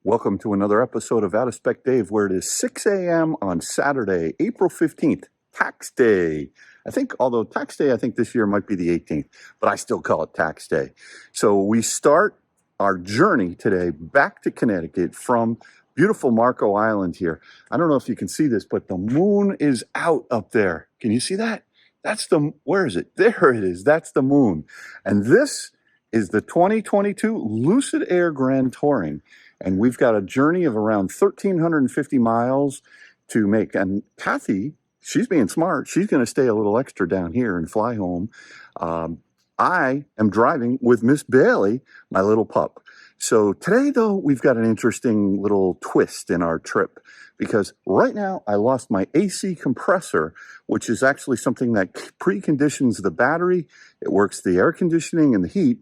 Welcome to another episode of Out of Spec Dave, where it is 6 a.m. on Saturday, April 15th, tax day. Although tax day, I think this year might be the 18th, but I still call it tax day. So we start our journey today back to Connecticut from beautiful Marco Island here. I don't know if you can see this, but the moon is out up there. Can you see that? Where is it? There it is. That's the moon. And this is the 2022 Lucid Air Grand Touring. And we've got a journey of around 1,350 miles to make. And Kathy, she's being smart. She's going to stay a little extra down here and fly home. I am driving with Miss Bailey, my little pup. So today, though, we've got an interesting little twist in our trip because right now I lost my AC compressor, which is actually something that preconditions the battery. It works the air conditioning and the heat.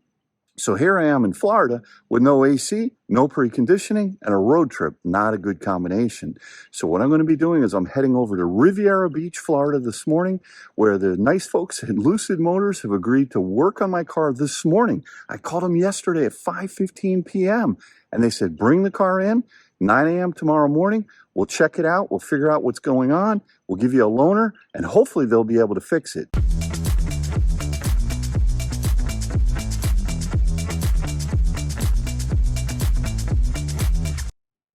So here I am in Florida with no AC, no preconditioning, and a road trip. Not a good combination. So what I'm going to be doing is I'm heading over to Riviera Beach, Florida this morning, where the nice folks at Lucid Motors have agreed to work on my car this morning. I called them yesterday at 5:15 p.m. and they said, bring the car in, 9 a.m. tomorrow morning. We'll check it out. We'll figure out what's going on. We'll give you a loaner, and hopefully they'll be able to fix it.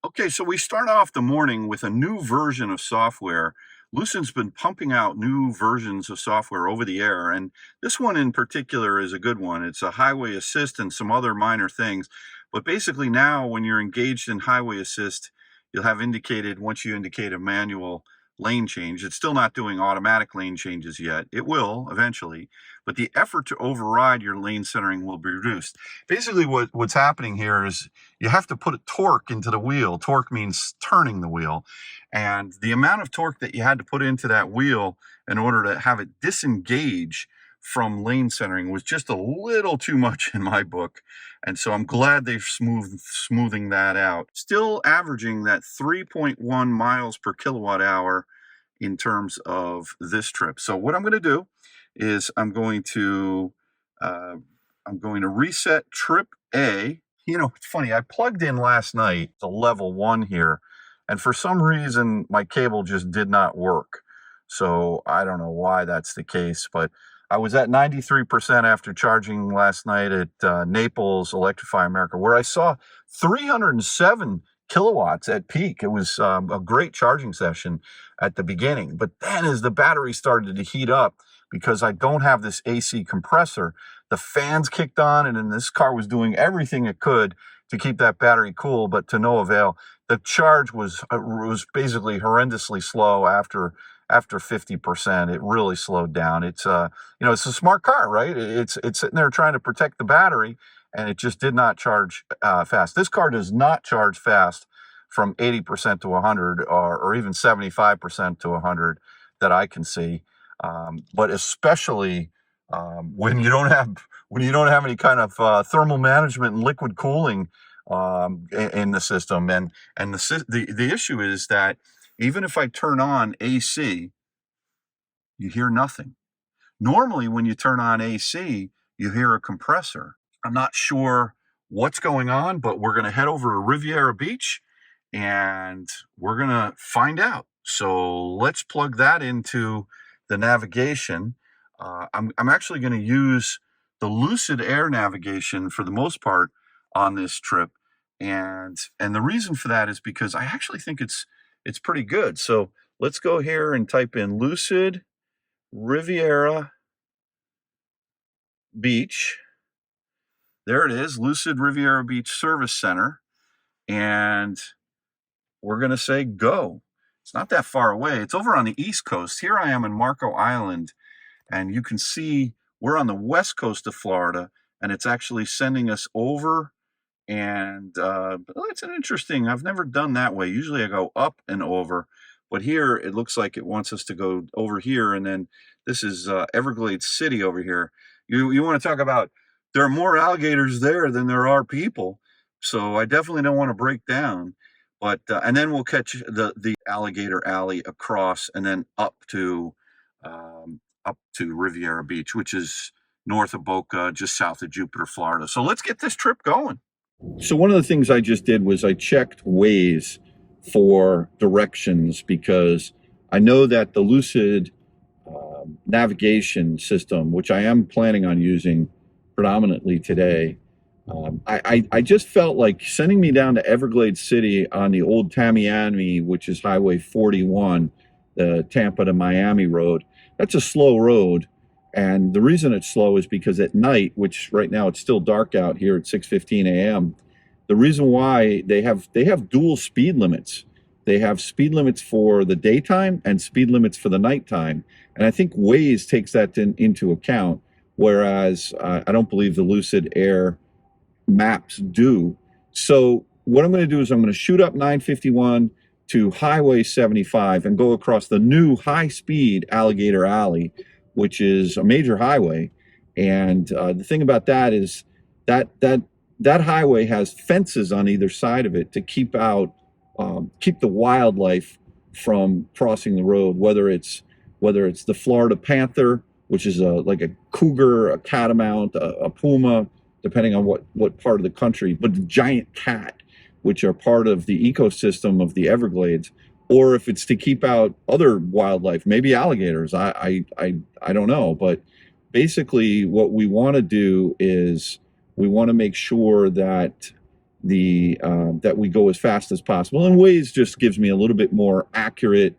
Okay, so we start off the morning with a new version of software. Lucid's been pumping out new versions of software over the air, and this one in particular is a good one. It's a highway assist and some other minor things. But basically now when you're engaged in highway assist, you'll have indicated, once you indicate a manual lane change, it's still not doing automatic lane changes yet. It will eventually, but the effort to override your lane centering will be reduced. Basically what's happening here is you have to put a torque into the wheel. Torque means turning the wheel. And the amount of torque that you had to put into that wheel in order to have it disengage from lane centering was just a little too much in my book. And so I'm glad they've smoothing that out. Still averaging that 3.1 miles per kilowatt hour in terms of this trip. So what I'm going to do is I'm going to reset trip A. You know, it's funny, I plugged in last night to level 1 here, and for some reason my cable just did not work. So I don't know why that's the case, but I was at 93% after charging last night at Naples Electrify America, where I saw 307 kilowatts at peak. It was a great charging session at the beginning. But then as the battery started to heat up, because I don't have this AC compressor, the fans kicked on, and then this car was doing everything it could to keep that battery cool, but to no avail. The charge was basically horrendously slow after 50%. It really slowed down. It's it's a smart car, right? It's sitting there trying to protect the battery, and it just did not charge fast. This car does not charge fast from 80% to 100 or even 75% to 100 that I can see. But especially when you don't have any kind of thermal management and liquid cooling in the system, and the issue is that even if I turn on AC, you hear nothing. Normally, when you turn on AC, you hear a compressor. I'm not sure what's going on, but we're going to head over to Riviera Beach and we're going to find out. So let's plug that into the navigation. I'm actually going to use the Lucid Air navigation for the most part on this trip. And the reason for that is because I actually think it's pretty good. So let's go here and type in Lucid Riviera Beach. There it is, Lucid Riviera Beach Service Center. And we're going to say go. It's not that far away. It's over on the East Coast. Here I am in Marco Island, and you can see we're on the west coast of Florida, and it's actually sending us over. And it's an interesting, I've never done that way. Usually I go up and over, but here it looks like it wants us to go over here. And then this is Everglades City over here. You want to talk about, there are more alligators there than there are people. So I definitely don't want to break down. But and then we'll catch the alligator alley across and then up to Riviera Beach, which is north of Boca, just south of Jupiter, Florida. So let's get this trip going. So one of the things I just did was I checked Waze for directions, because I know that the Lucid navigation system, which I am planning on using predominantly today, I just felt like sending me down to Everglades City on the old Tamiami, which is Highway 41, the Tampa to Miami road. That's a slow road. And the reason it's slow is because at night, which right now it's still dark out here at 6:15 a.m., the reason why they have dual speed limits. They have speed limits for the daytime and speed limits for the nighttime. And I think Waze takes that into account, whereas I don't believe the Lucid Air maps do. So what I'm going to do is I'm going to shoot up 951 to Highway 75 and go across the new high-speed Alligator Alley, which is a major highway. And the thing about that is that highway has fences on either side of it to keep the wildlife from crossing the road, whether it's the Florida panther, which is like a cougar, a catamount, a puma, depending on what part of the country, but the giant cat, which are part of the ecosystem of the Everglades, or if it's to keep out other wildlife, maybe alligators. I don't know, but basically what we want to do is we want to make sure that that we go as fast as possible. And Waze just gives me a little bit more accurate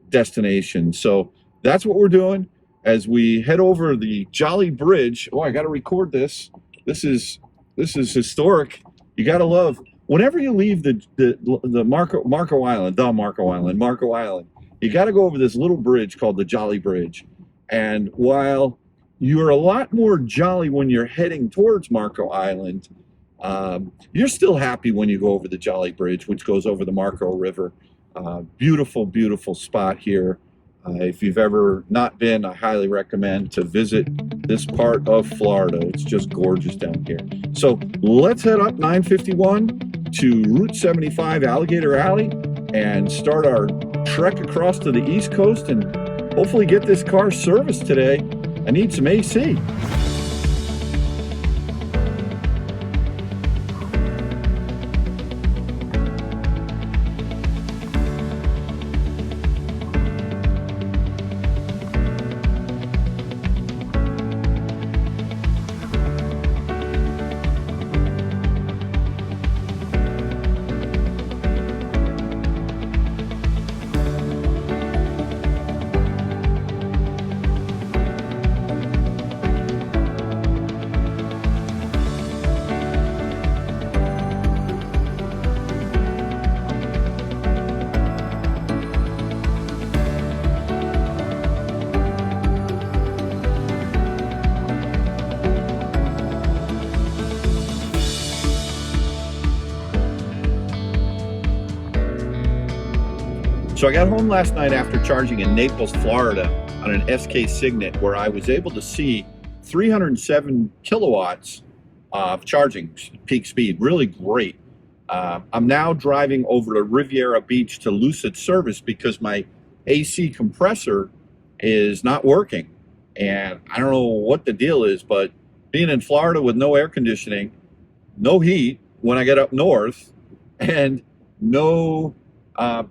destination. So that's what we're doing as we head over the Jolly Bridge. Oh, I got to record this. This is historic. You got to love whenever you leave the Marco Island. You got to go over this little bridge called the Jolly Bridge. And while you're a lot more jolly when you're heading towards Marco Island, you're still happy when you go over the Jolly Bridge, which goes over the Marco River. Beautiful, beautiful spot here. If you've ever not been, I highly recommend to visit this part of Florida. It's just gorgeous down here. So let's head up 951 to Route 75 Alligator Alley and start our trek across to the East Coast and hopefully get this car serviced today. I need some AC. So I got home last night after charging in Naples, Florida on an SK Signet, where I was able to see 307 kilowatts of charging peak speed. Really great. I'm now driving over to Riviera Beach to Lucid Service because my AC compressor is not working. And I don't know what the deal is, but being in Florida with no air conditioning, no heat when I get up north, and no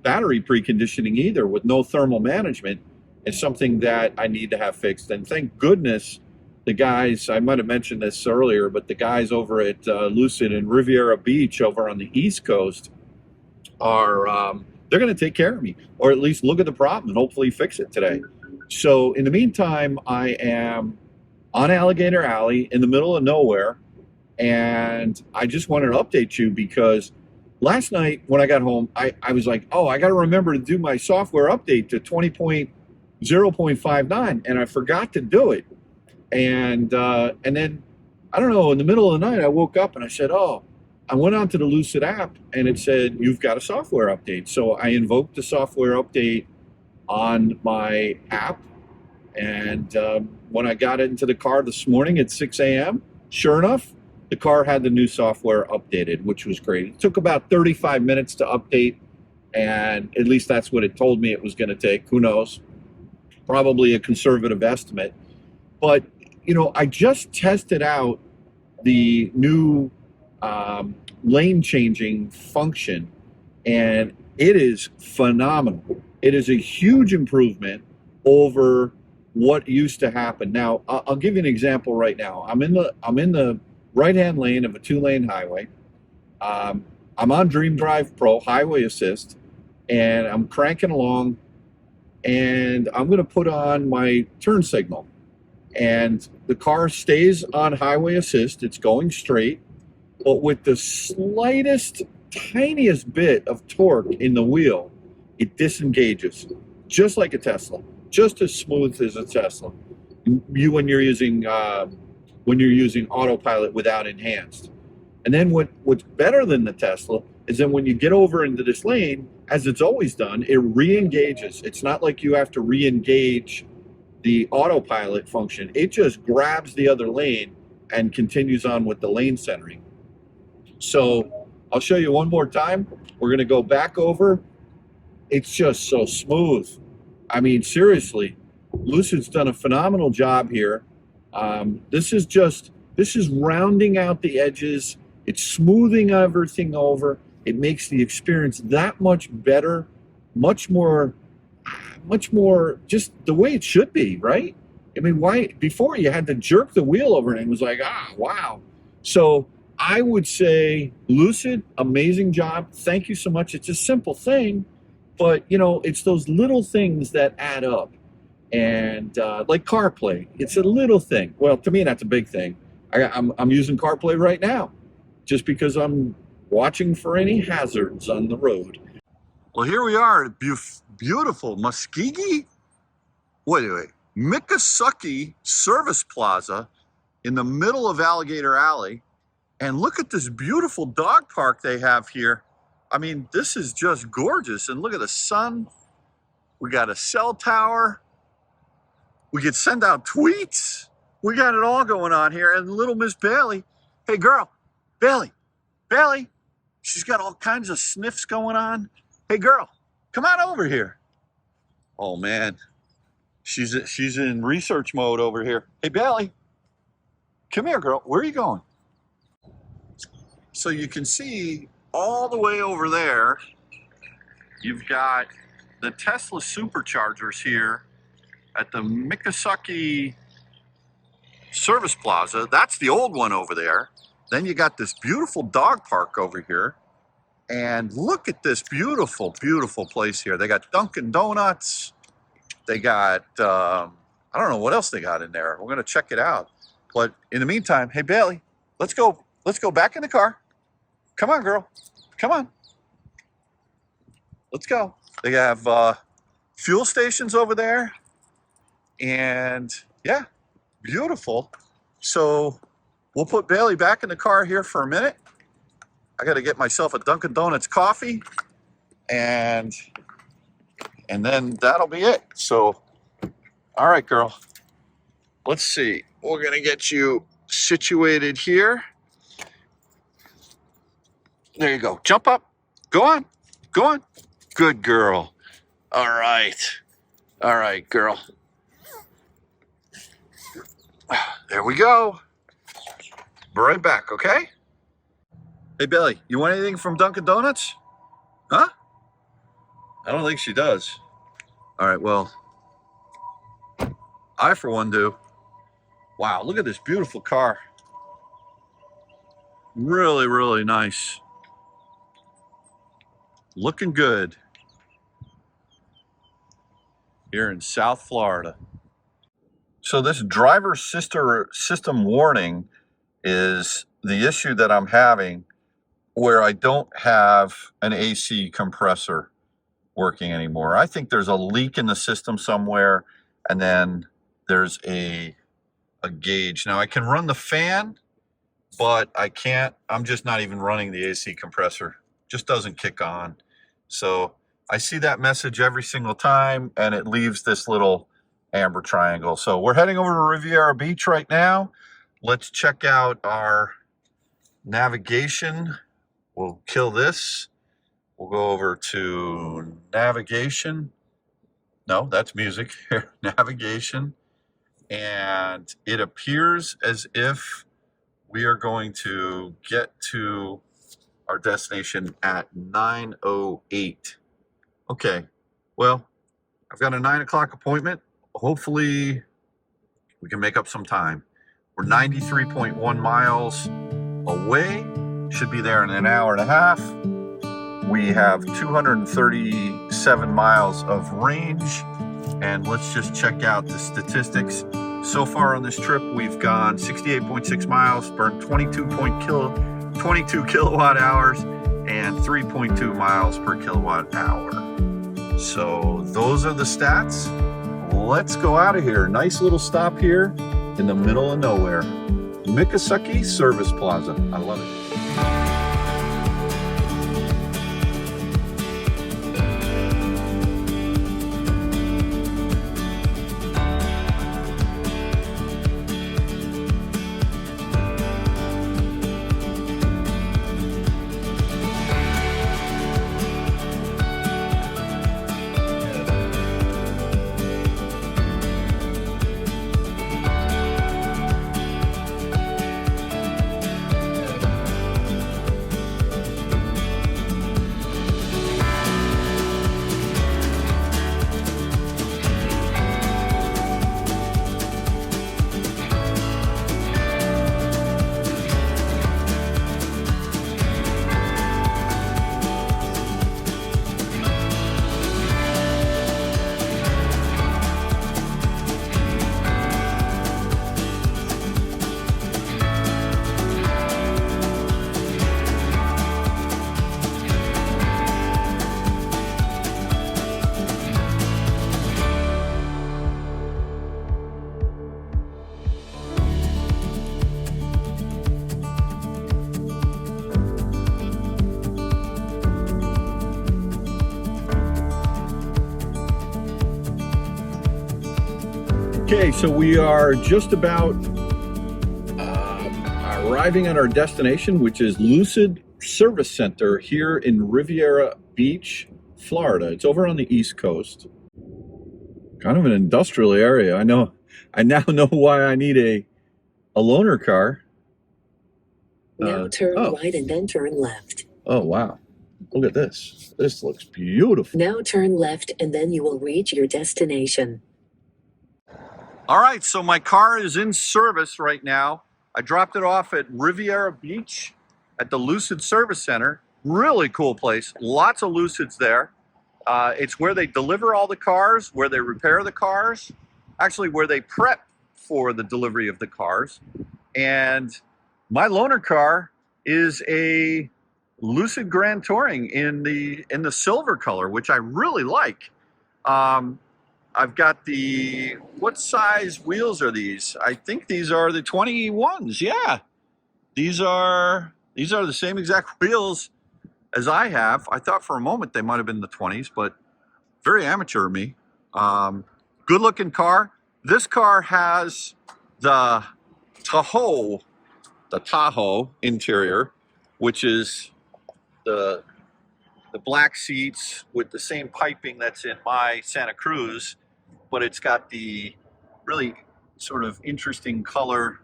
battery preconditioning either, with no thermal management, is something that I need to have fixed. And thank goodness the guys, I might have mentioned this earlier, but the guys over at Lucid and Riviera Beach over on the East Coast are, they're going to take care of me, or at least look at the problem and hopefully fix it today. So in the meantime, I am on Alligator Alley in the middle of nowhere, and I just wanted to update you because last night when I got home, I was like, oh, I got to remember to do my software update to 20.0.59, and I forgot to do it. And then, I don't know, in the middle of the night, I woke up and I said, oh, I went onto the Lucid app and it said, you've got a software update. So I invoked the software update on my app. And when I got into the car this morning at 6 a.m., sure enough, the car had the new software updated, which was great. It took about 35 minutes to update, and at least that's what it told me it was going to take. Who knows? Probably a conservative estimate. But, you know, I just tested out the new lane changing function, and it is phenomenal. It is a huge improvement over what used to happen. Now, I'll give you an example right now. I'm in the right-hand lane of a two-lane highway. I'm on Dream Drive Pro highway assist, and I'm cranking along, and I'm going to put on my turn signal, and the car stays on highway assist. It's going straight, but with the slightest, tiniest bit of torque in the wheel, it disengages, just like a Tesla, just as smooth as a Tesla. When you're using autopilot without enhanced. And then what's better than the Tesla is that when you get over into this lane, as it's always done, it re-engages. It's not like you have to re-engage the autopilot function. It just grabs the other lane and continues on with the lane centering. So I'll show you one more time. We're going to go back over. It's just so smooth. I mean, seriously, Lucid's done a phenomenal job here. This is rounding out the edges. It's smoothing everything over. It makes the experience that much better, much more just the way it should be, right? I mean, why before you had to jerk the wheel over and it was like, wow. So I would say Lucid, amazing job. Thank you so much. It's a simple thing, but you know, it's those little things that add up. And like CarPlay, it's a little thing. Well, to me, that's a big thing. I'm using CarPlay right now, just because I'm watching for any hazards on the road. Well, here we are at beautiful Muskogee, Miccosukee Service Plaza in the middle of Alligator Alley. And look at this beautiful dog park they have here. I mean, this is just gorgeous. And look at the sun. We got a cell tower. We could send out tweets. We got it all going on here. And little Miss Bailey, hey girl, Bailey, she's got all kinds of sniffs going on. Hey girl, come on over here. Oh man, she's in research mode over here. Hey Bailey, come here girl, where are you going? So you can see all the way over there, you've got the Tesla superchargers here at the Miccosukee Service Plaza. That's the old one over there. Then you got this beautiful dog park over here. And look at this beautiful, beautiful place here. They got Dunkin' Donuts. They got, I don't know what else they got in there. We're going to check it out. But in the meantime, hey, Bailey, let's go back in the car. Come on, girl. Come on. Let's go. They have fuel stations over there. And yeah, beautiful. So we'll put Bailey back in the car here for a minute. I got to get myself a Dunkin' Donuts coffee, and then that'll be it. So, all right, girl. Let's see. We're going to get you situated here. There you go. Jump up. Go on. Go on. Good girl. All right. All right, girl. There we go. Be right back, okay? Hey, Billy, you want anything from Dunkin' Donuts? Huh? I don't think she does. All right, well, I, for one, do. Wow, look at this beautiful car. Really, really nice. Looking good here in South Florida. So this driver system warning is the issue that I'm having where I don't have an AC compressor working anymore. I think there's a leak in the system somewhere, and then there's a gauge. Now I can run the fan, but I can't, I'm just not even running the AC compressor. Just doesn't kick on. So I see that message every single time, and it leaves this little amber triangle. So we're heading over to Riviera Beach right now. Let's check out our navigation. We'll kill this. We'll go over to navigation. No, that's music. Navigation. And it appears as if We are going to get to our destination at 9:08. Okay, well, I've got a 9 o'clock appointment. Hopefully we can make up some time. We're 93.1 miles away. Should be there in an hour and a half. We have 237 miles of range. And let's just check out the statistics. So far on this trip, we've gone 68.6 miles, burned 22 kilowatt hours, and 3.2 miles per kilowatt hour. So those are the stats. Let's go out of here. Nice little stop here in the middle of nowhere. Mikasaki Service Plaza. I love it. Okay, so we are just about arriving at our destination, which is Lucid Service Center here in Riviera Beach, Florida. It's over on the East Coast. Kind of an industrial area. I now know why I need a loaner car. Now turn right and then turn left. Oh, wow. Look at this. This looks beautiful. Now turn left and then you will reach your destination. All right, so my car is in service right now. I dropped it off at Riviera Beach at the Lucid Service Center. Really cool place. Lots of Lucids there. It's where they deliver all the cars, where they repair the cars, actually where they prep for the delivery of the cars. And my loaner car is a Lucid Grand Touring in the silver color, which I really like. I've got the, what size wheels are these? I think these are the 21s. Yeah, these are the same exact wheels as I have. I thought for a moment they might have been the 20s, but very amateur of me. Good looking car. This car has the Tahoe interior, which is the black seats with the same piping that's in my Santa Cruz, but it's got the really sort of interesting color.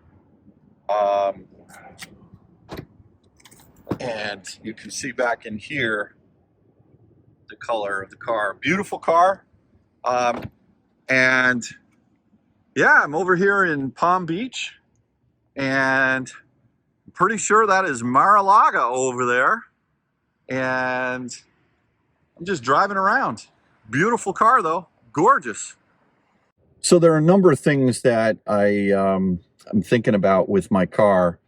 And you can see back in here the color of the car. Beautiful car. And yeah, I'm over here in Palm Beach, and I'm pretty sure that is Mar-a-Lago over there. And I'm just driving around. Beautiful car though, gorgeous. So there are a number of things that I'm thinking about with my car.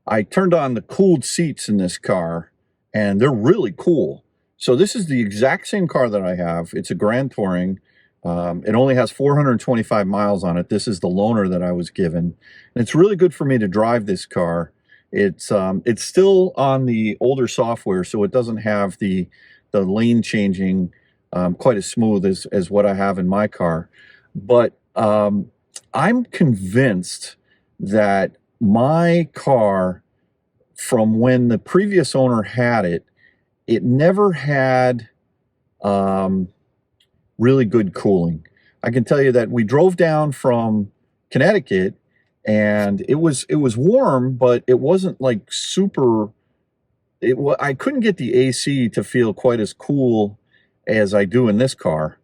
I turned on the cooled seats in this car, and they're really cool. So this is the exact same car that I have. It's a Grand Touring. It only has 425 miles on it. This is the loaner that I was given. And it's really good for me to drive this car. It's still on the older software, so it doesn't have the lane changing quite as smooth as what I have in my car. But I'm convinced that my car, from when the previous owner had it, it never had really good cooling. I can tell you that we drove down from Connecticut, and it was warm, but it wasn't like super. I couldn't get the AC to feel quite as cool as I do in this car.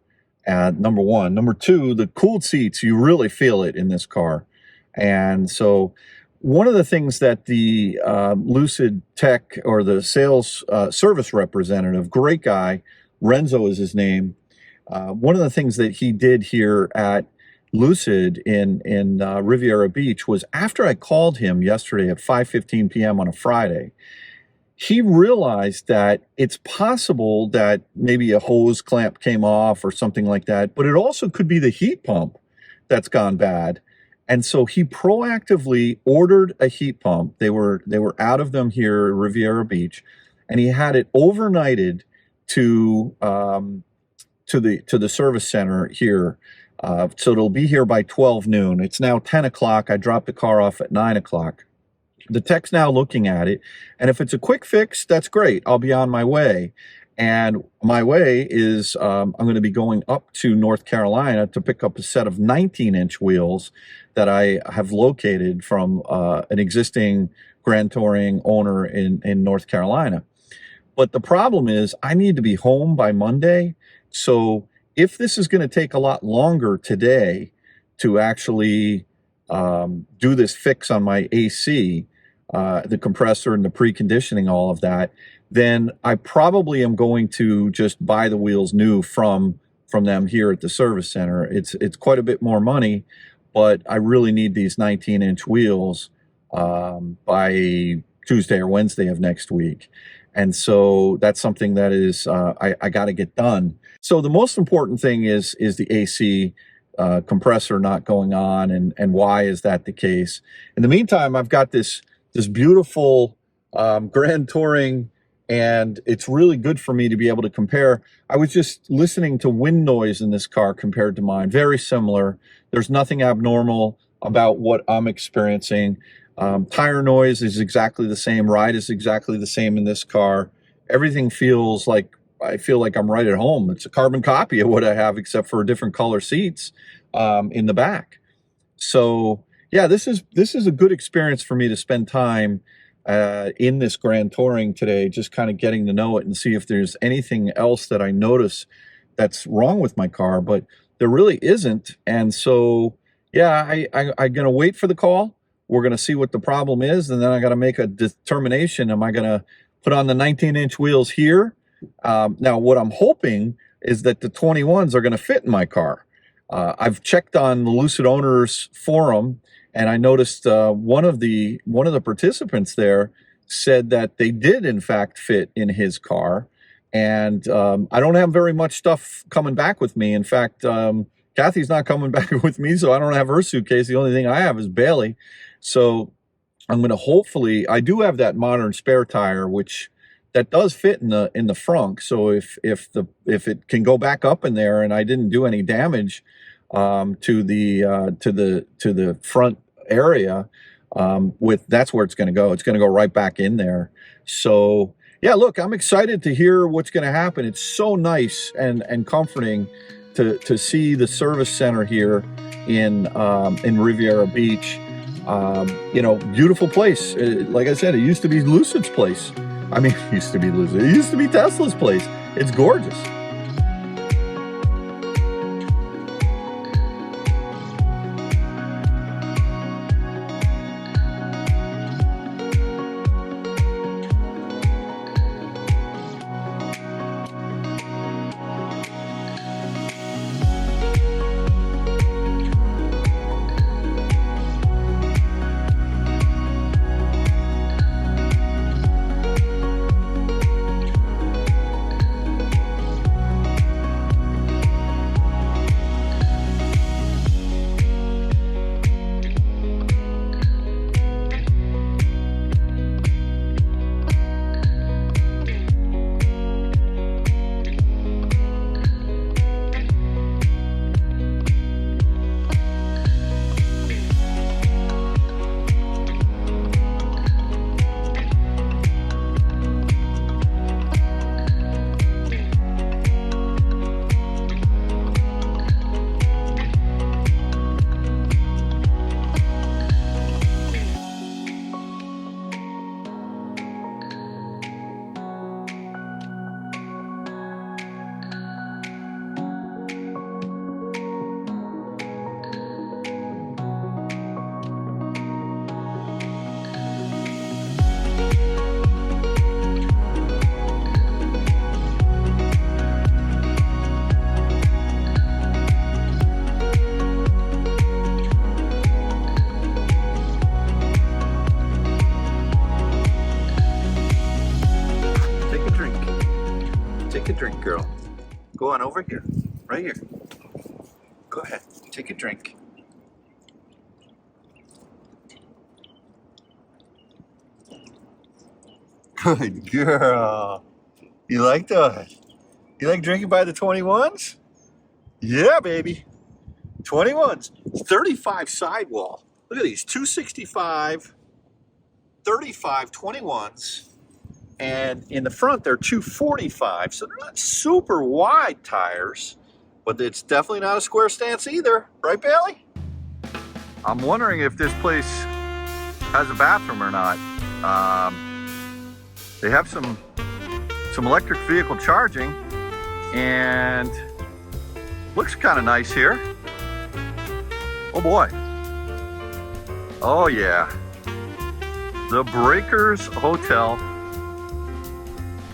Number one. Number two, the cooled seats, you really feel it in this car. And so one of the things that the Lucid Tech, or the sales service representative, great guy, Renzo is his name. One of the things that he did here at Lucid in Riviera Beach was, after I called him yesterday at 5:15 p.m. on a Friday, he realized that it's possible that maybe a hose clamp came off or something like that, but it also could be the heat pump that's gone bad. And so he proactively ordered a heat pump. They were out of them here at Riviera Beach, and he had it overnighted to the service center here. So it'll be here by 12 noon. It's now 10 o'clock. I dropped the car off at 9 o'clock. The tech's now looking at it, and if it's a quick fix, that's great. I'll be on my way. And my way is I'm going to be going up to North Carolina to pick up a set of 19-inch wheels that I have located from an existing Grand Touring owner in North Carolina. But the problem is I need to be home by Monday. So if this is going to take a lot longer today to actually do this fix on my AC, the compressor and the preconditioning, all of that, then I probably am going to just buy the wheels new from them here at the service center. It's quite a bit more money, but I really need these 19-inch wheels by Tuesday or Wednesday of next week. And so that's something that is I got to get done. So the most important thing is the AC compressor not going on, and why is that the case? In the meantime, I've got this beautiful Grand Touring, and it's really good for me to be able to compare. I was just listening to wind noise in this car compared to mine. Very similar. There's nothing abnormal about what I'm experiencing. Tire noise is exactly the same. Ride is exactly the same in this car. Everything feels like, I feel like I'm right at home. It's a carbon copy of what I have, except for different color seats in the back. So yeah, this is a good experience for me to spend time in this Grand Touring today, just kind of getting to know it and see if there's anything else that I notice that's wrong with my car, but there really isn't. And so yeah, I'm gonna wait for the call. We're gonna see what the problem is, and then I gotta make a determination. Am I gonna put on the 19-inch wheels here? Now what I'm hoping is that the 21s are gonna fit in my car. I've checked on the Lucid Owners forum, and I noticed one of the participants there said that they did in fact fit in his car. And I don't have very much stuff coming back with me. In fact, Kathy's not coming back with me, so I don't have her suitcase. The only thing I have is Bailey. So I'm going to hopefully, I do have that modern spare tire, which that does fit in the frunk. So if it can go back up in there, and I didn't do any damage to the front area, that's where it's going to go. It's going to go right back in there. So yeah, look, I'm excited to hear what's going to happen. It's so nice and comforting to see the service center here in Riviera Beach. You know, beautiful place. Like I said, it used to be Lucid's place. I mean, it used to be Lucid. It used to be Tesla's place. It's gorgeous. take a drink, girl. Go on over here, right here. Go ahead, take a drink. Good girl. You like that? You like drinking by the 21s? Yeah, baby. 21s. 35 sidewall. Look at these, 265, 35 21s. And in the front, they're 245. So they're not super wide tires, but it's definitely not a square stance either. Right, Bailey? I'm wondering if this place has a bathroom or not. They have some electric vehicle charging, and looks kind of nice here. Oh boy. Oh yeah. The Breakers Hotel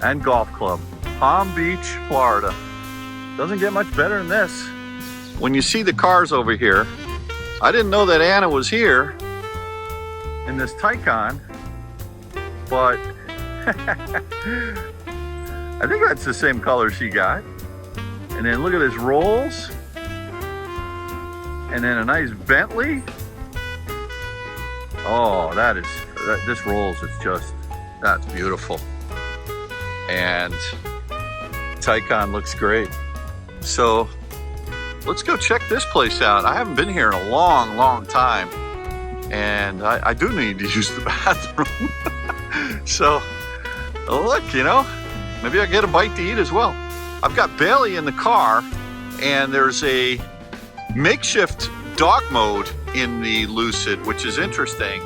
and Golf Club, Palm Beach, Florida. Doesn't get much better than this. When you see the cars over here, I didn't know that Anna was here in this Taycan, but I think that's the same color she got. And then look at this Rolls. And then a nice Bentley. Oh, this Rolls is just, that's beautiful. And Taycan looks great. So let's go check this place out. I haven't been here in a long time. And I do need to use the bathroom. So look, you know, maybe I'll get a bite to eat as well. I've got Bailey in the car, and there's a makeshift dog mode in the Lucid, which is interesting.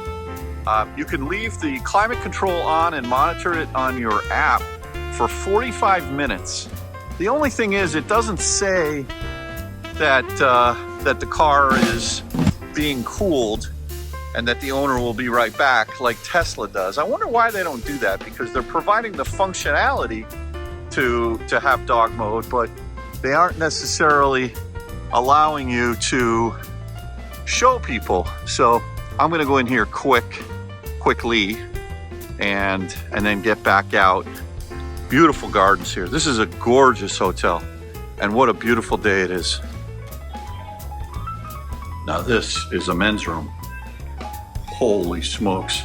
You can leave the climate control on and monitor it on your app for 45 minutes. The only thing is, it doesn't say that that the car is being cooled and that the owner will be right back like Tesla does. I wonder why they don't do that, because they're providing the functionality to have dog mode, but they aren't necessarily allowing you to show people. So I'm gonna go in here quickly and then get back out. Beautiful gardens here. This is a gorgeous hotel, and what a beautiful day it is. Now this is a men's room. Holy smokes.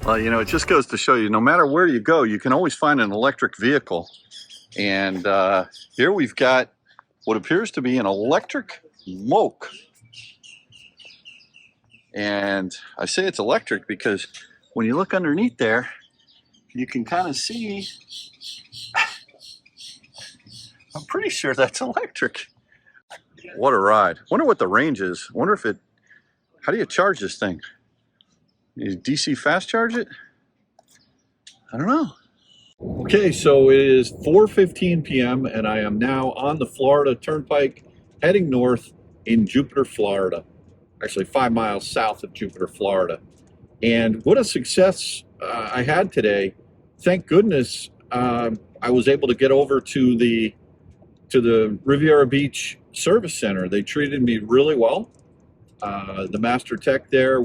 Well, you know, it just goes to show you, no matter where you go, you can always find an electric vehicle. And here we've got what appears to be an electric moke. And I say it's electric because when you look underneath there, you can kind of see, I'm pretty sure that's electric. What a ride. Wonder what the range is. Wonder if how do you charge this thing? You DC fast charge it? I don't know. Okay, so it is 4:15 p.m. and I am now on the Florida Turnpike heading north in Jupiter, Florida. Actually 5 miles south of Jupiter, Florida. And what a success I had today. Thank goodness I was able to get over to the Riviera Beach Service Center. They treated me really well. The master tech there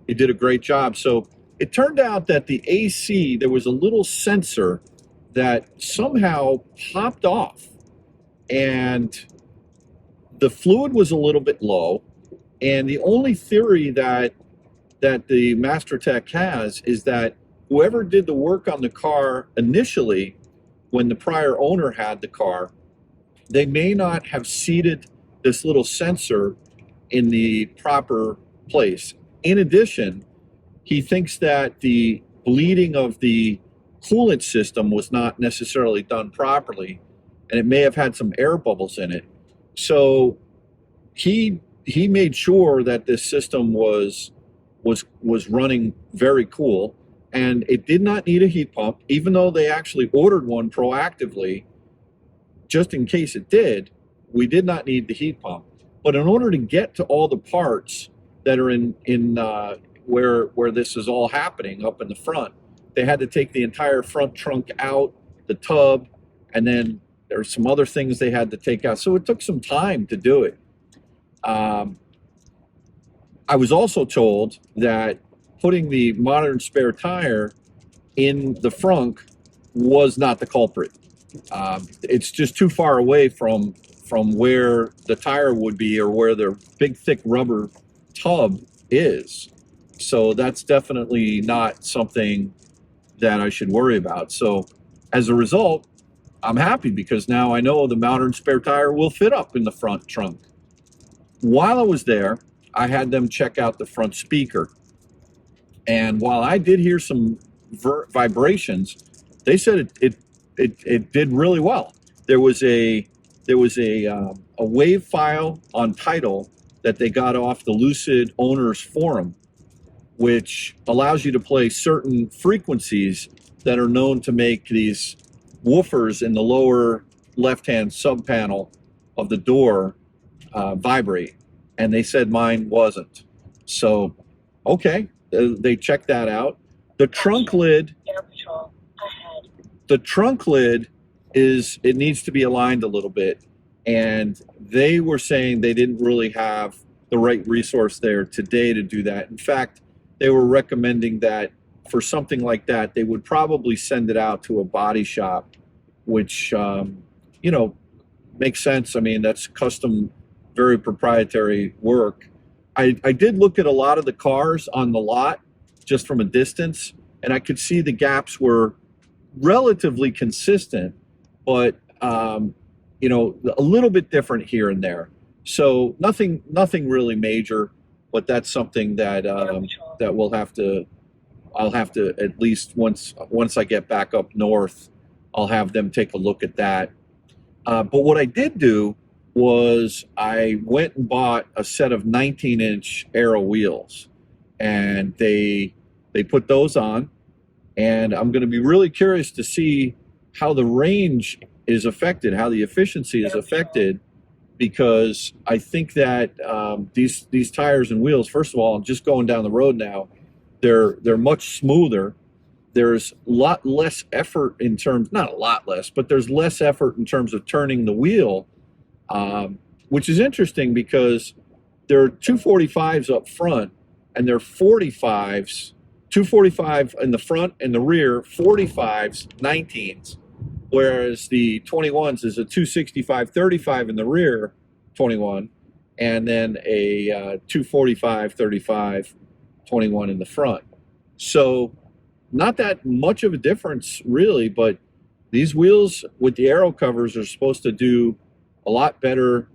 he did a great job. So it turned out that the AC, there was a little sensor that somehow popped off, and the fluid was a little bit low. And the only theory that the master tech has is that whoever did the work on the car initially, when the prior owner had the car, they may not have seated this little sensor in the proper place. In addition, he thinks that the bleeding of the coolant system was not necessarily done properly, and it may have had some air bubbles in it. So he made sure that this system was running very cool, and it did not need a heat pump, even though they actually ordered one proactively just in case it did, we did not need the heat pump. But in order to get to all the parts that are in where this is all happening up in the front, they had to take the entire front trunk out, the tub, and then there's some other things they had to take out. So it took some time to do it. I was also told that putting the modern spare tire in the frunk was not the culprit. It's just too far away from where the tire would be, or where the big thick rubber tub is. So that's definitely not something that I should worry about. So as a result, I'm happy, because now I know the modern spare tire will fit up in the front trunk. While I was there, I had them check out the front speaker. And while I did hear some vibrations, they said it did really well. There was a wave file on Tidal that they got off the Lucid Owners Forum, which allows you to play certain frequencies that are known to make these woofers in the lower left-hand sub panel of the door vibrate. And they said mine wasn't. So, okay, they checked that out. The trunk lid, it needs to be aligned a little bit. And they were saying they didn't really have the right resource there today to do that. In fact, they were recommending that for something like that, they would probably send it out to a body shop, which, you know, makes sense. I mean, that's custom, very proprietary work. I did look at a lot of the cars on the lot just from a distance, and I could see the gaps were relatively consistent, but you know, a little bit different here and there. So nothing really major, but that's something that that I'll have to at least once I get back up north, I'll have them take a look at that. But what I did do was I went and bought a set of 19-inch Aero wheels, and they put those on, and I'm going to be really curious to see how the range is affected, how the efficiency is affected, because I think that these tires and wheels, first of all, just going down the road now, they're much smoother. There's a lot less effort in terms, not a lot less, but there's less effort in terms of turning the wheel, which is interesting because there are 245s up front, and they're 45s, 245 in the front and the rear, 45s, 19s, whereas the 21s is a 265, 35 in the rear, 21, and then a 245, 35, 21 in the front. So not that much of a difference really, but these wheels with the aero covers are supposed to do a lot better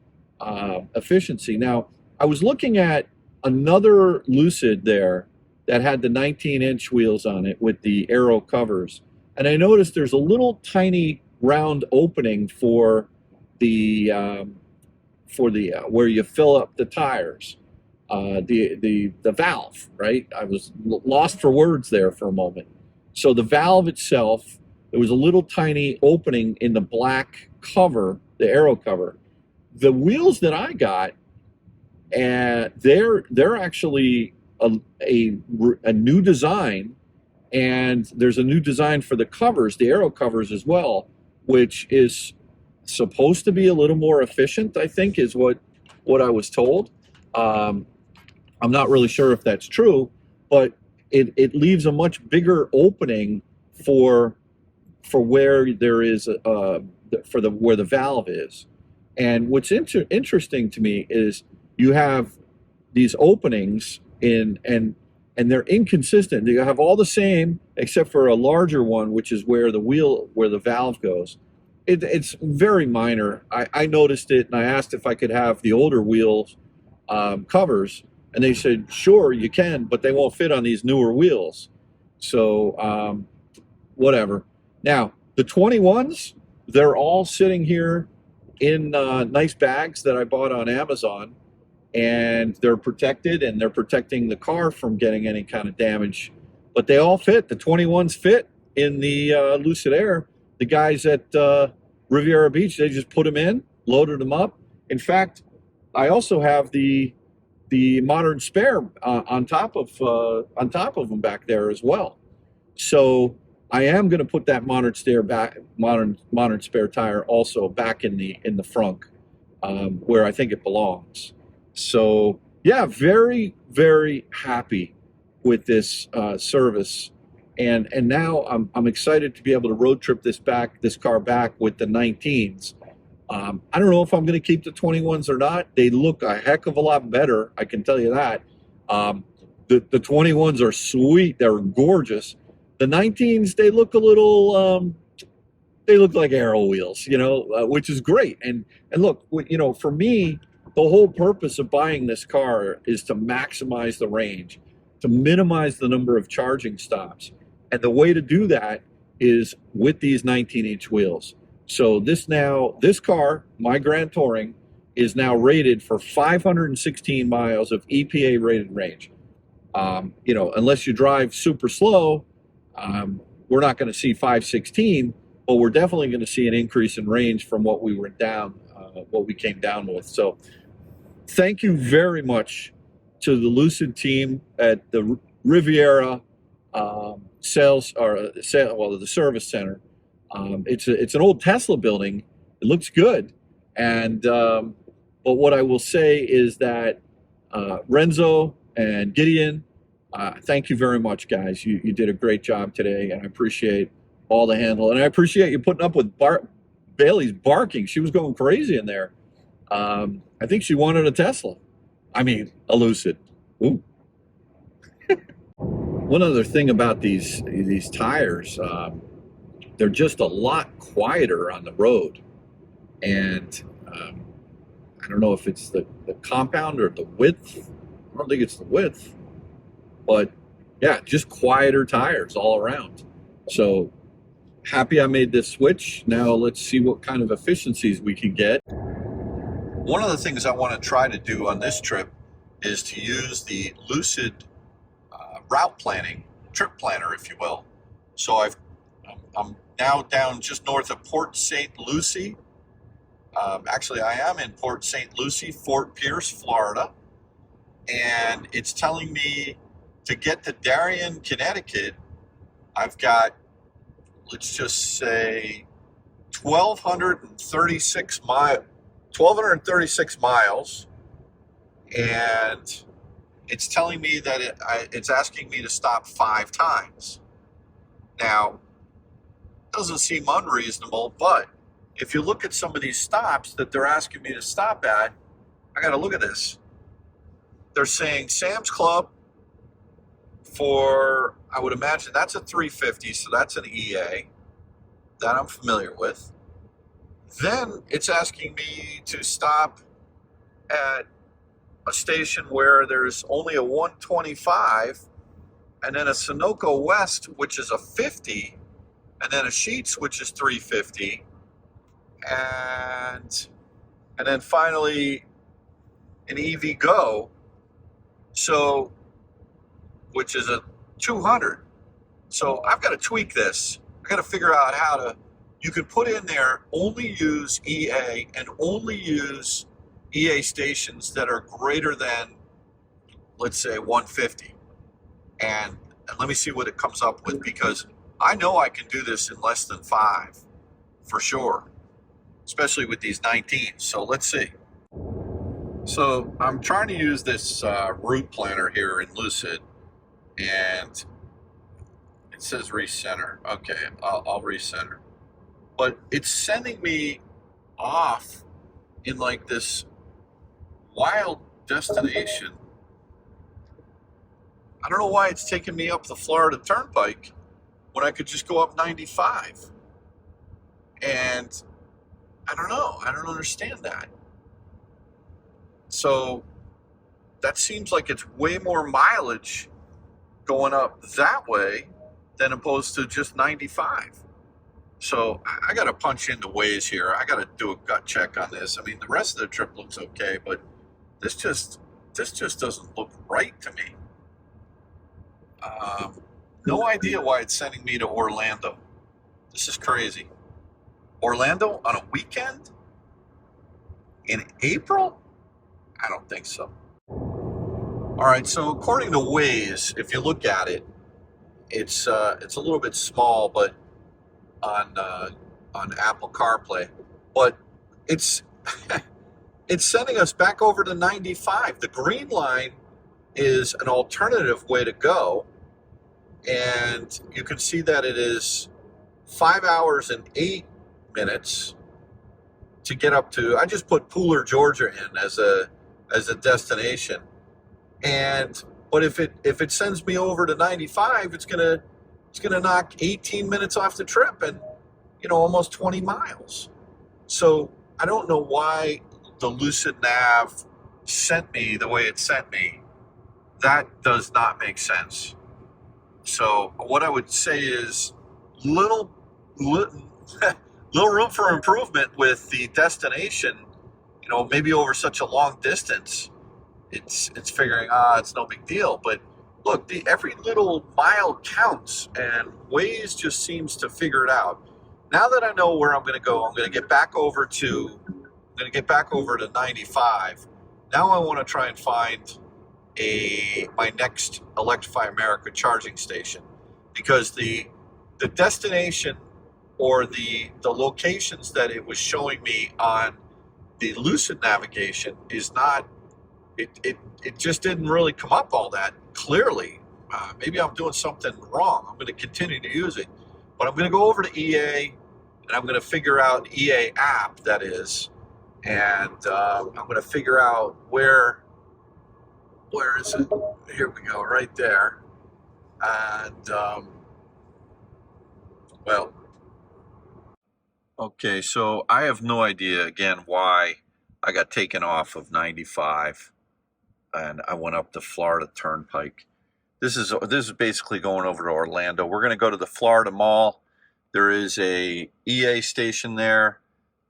efficiency. Now, I was looking at another Lucid there that had the 19-inch wheels on it with the aero covers, and I noticed there's a little tiny round opening for the where you fill up the tires, the valve, right? I was lost for words there for a moment. So the valve itself, there was a little tiny opening in the black cover, the aero cover. The wheels that I got, they're actually a new design, and there's a new design for the covers, the aero covers as well, which is supposed to be a little more efficient, I think, is what I was told. I'm not really sure if that's true, but it leaves a much bigger opening for where there is where the valve is. And what's interesting to me is you have these openings and they're inconsistent. You have all the same except for a larger one, which is where the valve goes. It's very minor. I noticed it, and I asked if I could have the older wheels covers, and they said, sure, you can, but they won't fit on these newer wheels. So whatever. Now, the 21s, they're all sitting here in nice bags that I bought on Amazon, and they're protected, and they're protecting the car from getting any kind of damage. But they all fit. The 21s fit in the Lucid Air. The guys at Riviera Beach, they just put them in, loaded them up. In fact, I also have the modern spare on top of them back there as well. So I am going to put that modern spare tire also back in the front, where I think it belongs. So yeah, very, very happy with this service, and now I'm excited to be able to road trip this car back with the 19s. I don't know if I'm going to keep the 21s or not. They look a heck of a lot better, I can tell you that. The 21s are sweet, they're gorgeous. The 19s, they look a little, they look like arrow wheels, which is great. And look, for me, the whole purpose of buying this car is to maximize the range, to minimize the number of charging stops. And the way to do that is with these 19-inch wheels. So this car, my Grand Touring, is now rated for 516 miles of EPA rated range. Unless you drive super slow, we're not going to see 516, but we're definitely going to see an increase in range from what we came down with. So thank you very much to the Lucid team at the Riviera the service center. It's an old Tesla building. It looks good, and but what I will say is that Renzo and Gideon, thank you very much, guys. You did a great job today, and I appreciate all the handle, and I appreciate you putting up with Bailey's barking. She was going crazy in there. I think she wanted a Tesla. I mean, a Lucid. Ooh. One other thing about these tires, they're just a lot quieter on the road, and I don't know if it's the compound or the width. I don't think it's the width, but yeah, just quieter tires all around. So happy I made this switch. Now let's see what kind of efficiencies we can get. One of the things I want to try to do on this trip is to use the Lucid route planning, trip planner, if you will. So I'm now down just north of Port St. Lucie. Actually, I am in Port St. Lucie, Fort Pierce, Florida. And it's telling me to get to Darien, Connecticut, I've got, let's just say, 1,236 miles. And it's telling me that it's asking me to stop 5 times. Now, it doesn't seem unreasonable, but if you look at some of these stops that they're asking me to stop at, I got to look at this. They're saying Sam's Club for, I would imagine that's a 350, so that's an EA that I'm familiar with. Then it's asking me to stop at a station where there's only a 125, and then a Sunoco West, which is a 50, and then a Sheetz, which is 350, and then finally an EV Go, so which is a 200. So I've got to tweak this. I got to figure out how to. You could put in there only use EA and only use EA stations that are greater than, let's say, 150. And let me see what it comes up with, because I know I can do this in less than 5 for sure, especially with these 19s. So let's see. So I'm trying to use this route planner here in Lucid, and it says recenter. Okay, I'll recenter. But it's sending me off in like this wild destination. I don't know why it's taking me up the Florida Turnpike when I could just go up 95. And I don't know. I don't understand that. So that seems like it's way more mileage going up that way than opposed to just 95. So I got to punch into Waze here. I got to do a gut check on this. I mean, the rest of the trip looks okay, but this just doesn't look right to me. No idea why it's sending me to Orlando. This is crazy. Orlando on a weekend in April? I don't think so. All right, so according to Waze, if you look at it, it's a little bit small, but on Apple CarPlay, but it's it's sending us back over to 95. The green line is an alternative way to go, and you can see that it is 5 hours and 8 minutes to get up to. I just put Pooler, Georgia in as a destination, but if it sends me over to 95, it's gonna knock 18 minutes off the trip, and almost 20 miles. So I don't know why the Lucid Nav sent me the way it sent me. That does not make sense. So what I would say is little room for improvement with the destination. Maybe over such a long distance, it's figuring it's no big deal. But look, every little mile counts, and Waze just seems to figure it out. Now that I know where I'm going to go, I'm going to get back over to 95. Now I want to try and find my next Electrify America charging station, because the destination or the locations that it was showing me on the Lucid navigation is not. It just didn't really come up all that clearly. Maybe I'm doing something wrong. I'm going to continue to use it, but I'm going to go over to EA, and I'm going to figure out EA app, that is, and I'm going to figure out where is it? Here we go, right there. And well, okay, so I have no idea again why I got taken off of 95 and I went up the Florida Turnpike. This is basically going over to Orlando. We're going to go to the Florida Mall. There is a EA station there.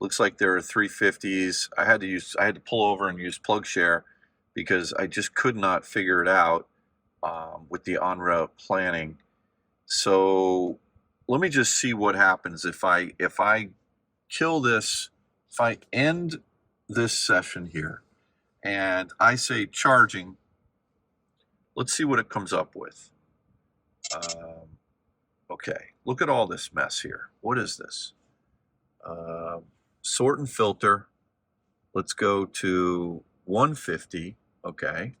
Looks like there are 350s. I had to pull over and use PlugShare because I just could not figure it out with the on-route planning. So let me just see what happens if I kill this, if I end this session here and I say charging. Let's see what it comes up with. Okay, look at all this mess here. What is this? Sort and filter. Let's go to 150. Okay,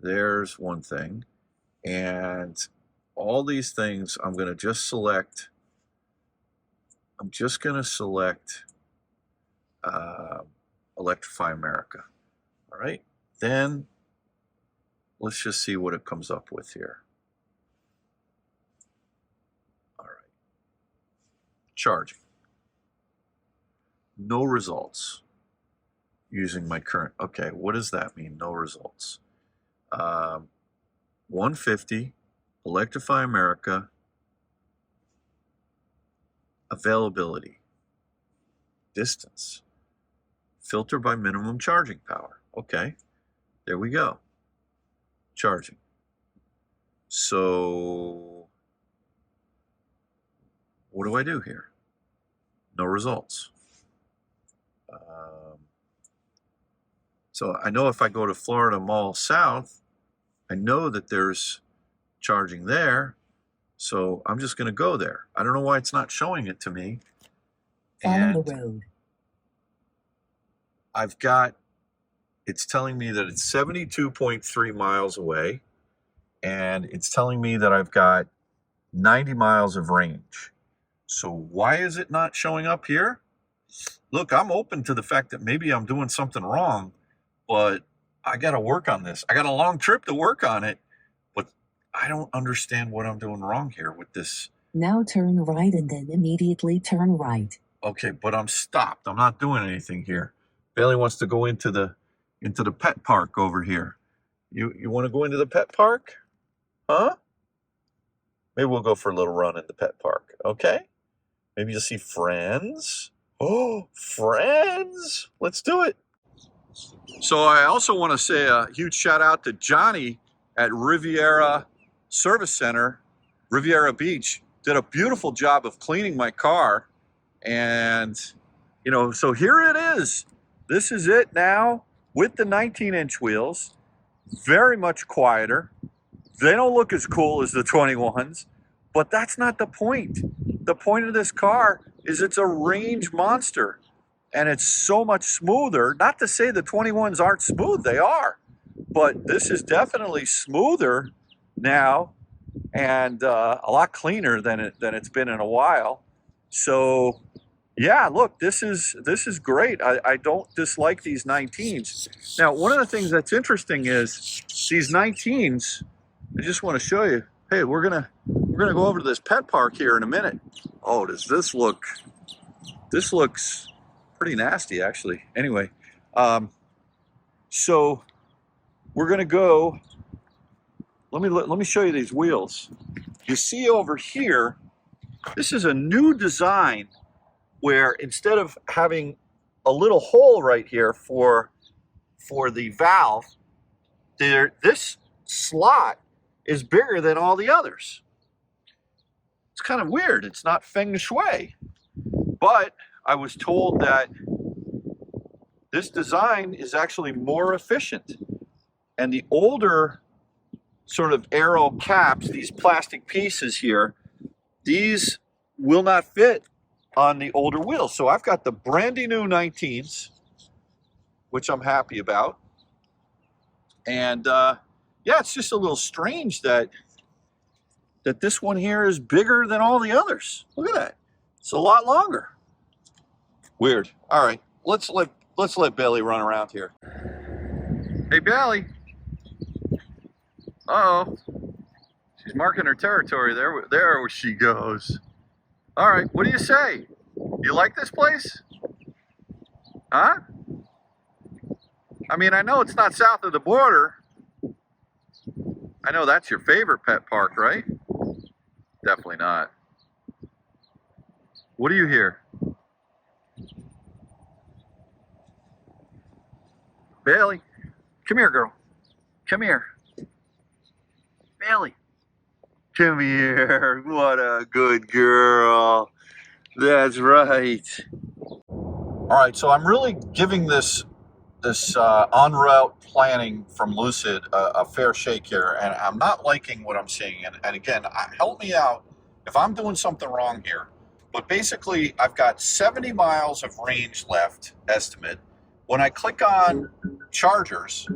there's one thing. And all these things I'm going to just select. I'm just going to select Electrify America. All right, then let's just see what it comes up with here. All right, charging. No results using my current. Okay, what does that mean? No results. 150, Electrify America, availability, distance, filter by minimum charging power. Okay, there we go. Charging. So what do I do here? No results. So I know if I go to Florida Mall South, I know that there's charging there. So I'm just going to go there. I don't know why it's not showing it to me. Follow the road. It's telling me that it's 72.3 miles away, and it's telling me that I've got 90 miles of range. So why is it not showing up here? Look, I'm open to the fact that maybe I'm doing something wrong, but I got to work on this. I got a long trip to work on it, but I don't understand what I'm doing wrong here with this. Now turn right and then immediately turn right. Okay, but I'm stopped. I'm not doing anything here. Bailey wants to go into the pet park over here. You want to go into the pet park? Huh? Maybe we'll go for a little run in the pet park. Okay? Maybe you'll see friends. Oh, friends! Let's do it. So I also want to say a huge shout out to Johnny at Riviera Service Center, Riviera Beach. Did a beautiful job of cleaning my car, And, you know, so here it is. This is it now with the 19-inch wheels. Very much quieter. They don't look as cool as the 21s, but that's not the point. The point of this car is it's a range monster, and it's so much smoother. Not to say the 21s aren't smooth, they are, but this is definitely smoother now and a lot cleaner than it's been in a while. So yeah, look, this is great. I don't dislike these 19s. Now, one of the things that's interesting is these 19s. I just want to show you. Hey, we're gonna go over to this pet park here in a minute. Oh, does this look? This looks pretty nasty, actually. Anyway, so we're gonna go. Let me show you these wheels. You see over here, this is a new design where instead of having a little hole right here for the valve, this slot is bigger than all the others. It's kind of weird. It's not feng shui, but I was told that this design is actually more efficient, and the older sort of aero caps, these plastic pieces here, these will not fit on the older wheels. So I've got the brandy new 19s, which I'm happy about. And yeah, it's just a little strange that this one here is bigger than all the others. Look at that. It's a lot longer. Weird. All right, let's let Bailey run around here. Hey, Bailey. Uh-oh. She's marking her territory. There she goes. All right, what do you say? You like this place? Huh? I mean, I know it's not south of the border. I know that's your favorite pet park, right? Definitely not. What do you hear? Bailey, come here, girl. Come here. Bailey, come here. What a good girl. That's right. All right, so I'm really giving this en route planning from Lucid a fair shake here, and I'm not liking what I'm seeing. And again, help me out if I'm doing something wrong here. But basically, I've got 70 miles of range left, estimate. When I click on chargers,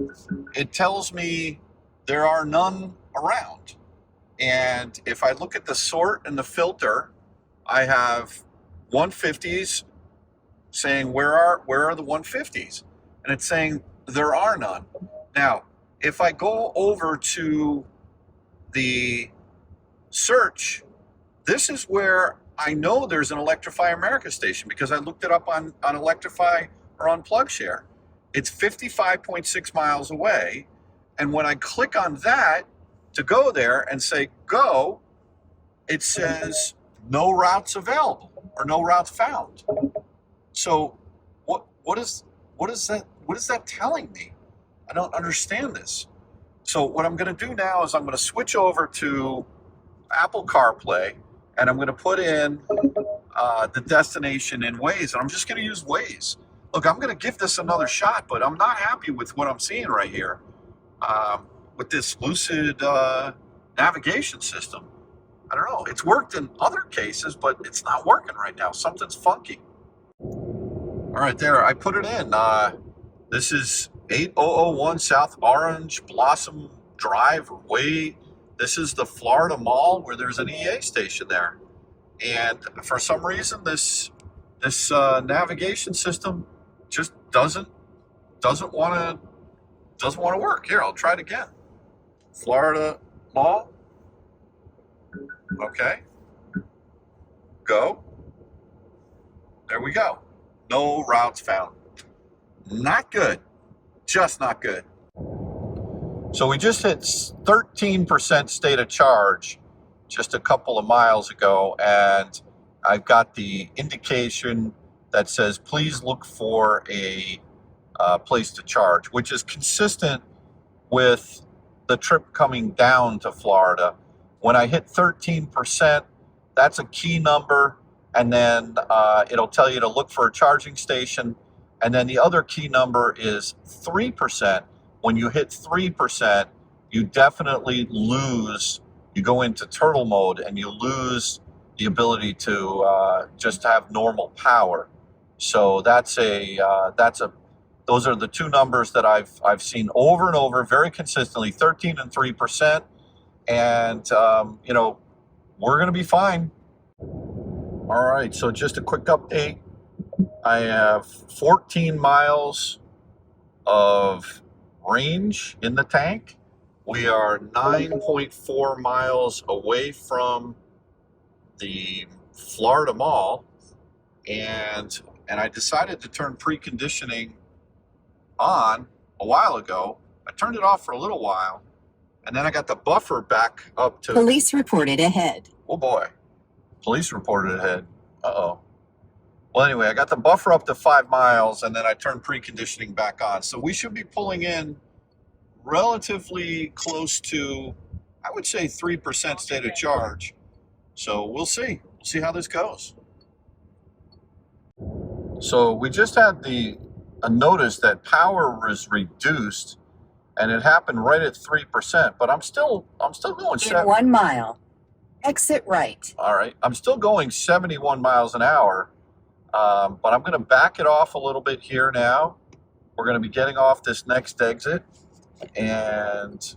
it tells me there are none around. And if I look at the sort and the filter, I have 150s saying where are the 150s? And it's saying there are none. Now, if I go over to the search, this is where I know there's an Electrify America station because I looked it up on Electrify or on PlugShare. It's 55.6 miles away. And when I click on that to go there and say go, it says no routes available or no routes found. So what is that telling me? I don't understand this. So what I'm going to do now is I'm going to switch over to Apple CarPlay and I'm going to put in the destination in Waze, and I'm just going to use Waze. Look, I'm going to give this another shot, but I'm not happy with what I'm seeing right here with this Lucid navigation system. I don't know. It's worked in other cases, but it's not working right now. Something's funky. All right, there. I put it in. This is 8001 South Orange Blossom Drive Way. This is the Florida Mall where there's an EA station there. And for some reason, this navigation system just doesn't want to work. Here, I'll try it again. Florida Mall. Okay. Go. There we go. No routes found. Not good. Just not good. So we just hit 13% state of charge just a couple of miles ago, and I've got the indication that says please look for a place to charge, which is consistent with the trip coming down to Florida. When I hit 13%, that's a key number. and then it'll tell you to look for a charging station. And then the other key number is 3%. When you hit 3%, you definitely lose, you go into turtle mode and you lose the ability to just have normal power. So those are the two numbers that I've seen over and over very consistently, 13 and 3%. And, you know, we're going to be fine. All right, so just a quick update. I have 14 miles of range in the tank. We are 9.4 miles away from the Florida Mall, and I decided to turn preconditioning on a while ago. I turned it off for a little while, and then I got the buffer back up to... Police reported ahead. Oh boy, police reported ahead. Uh-oh. Well, anyway, I got the buffer up to 5 miles, and then I turned preconditioning back on. So we should be pulling in relatively close to, I would say, 3% state of charge. So we'll see. We'll see how this goes. So we just had a notice that power was reduced, and it happened right at 3%. But I'm still going. In 1 mile, exit right. All right, I'm still going 71 miles an hour. But I'm going to back it off a little bit here now. We're going to be getting off this next exit, and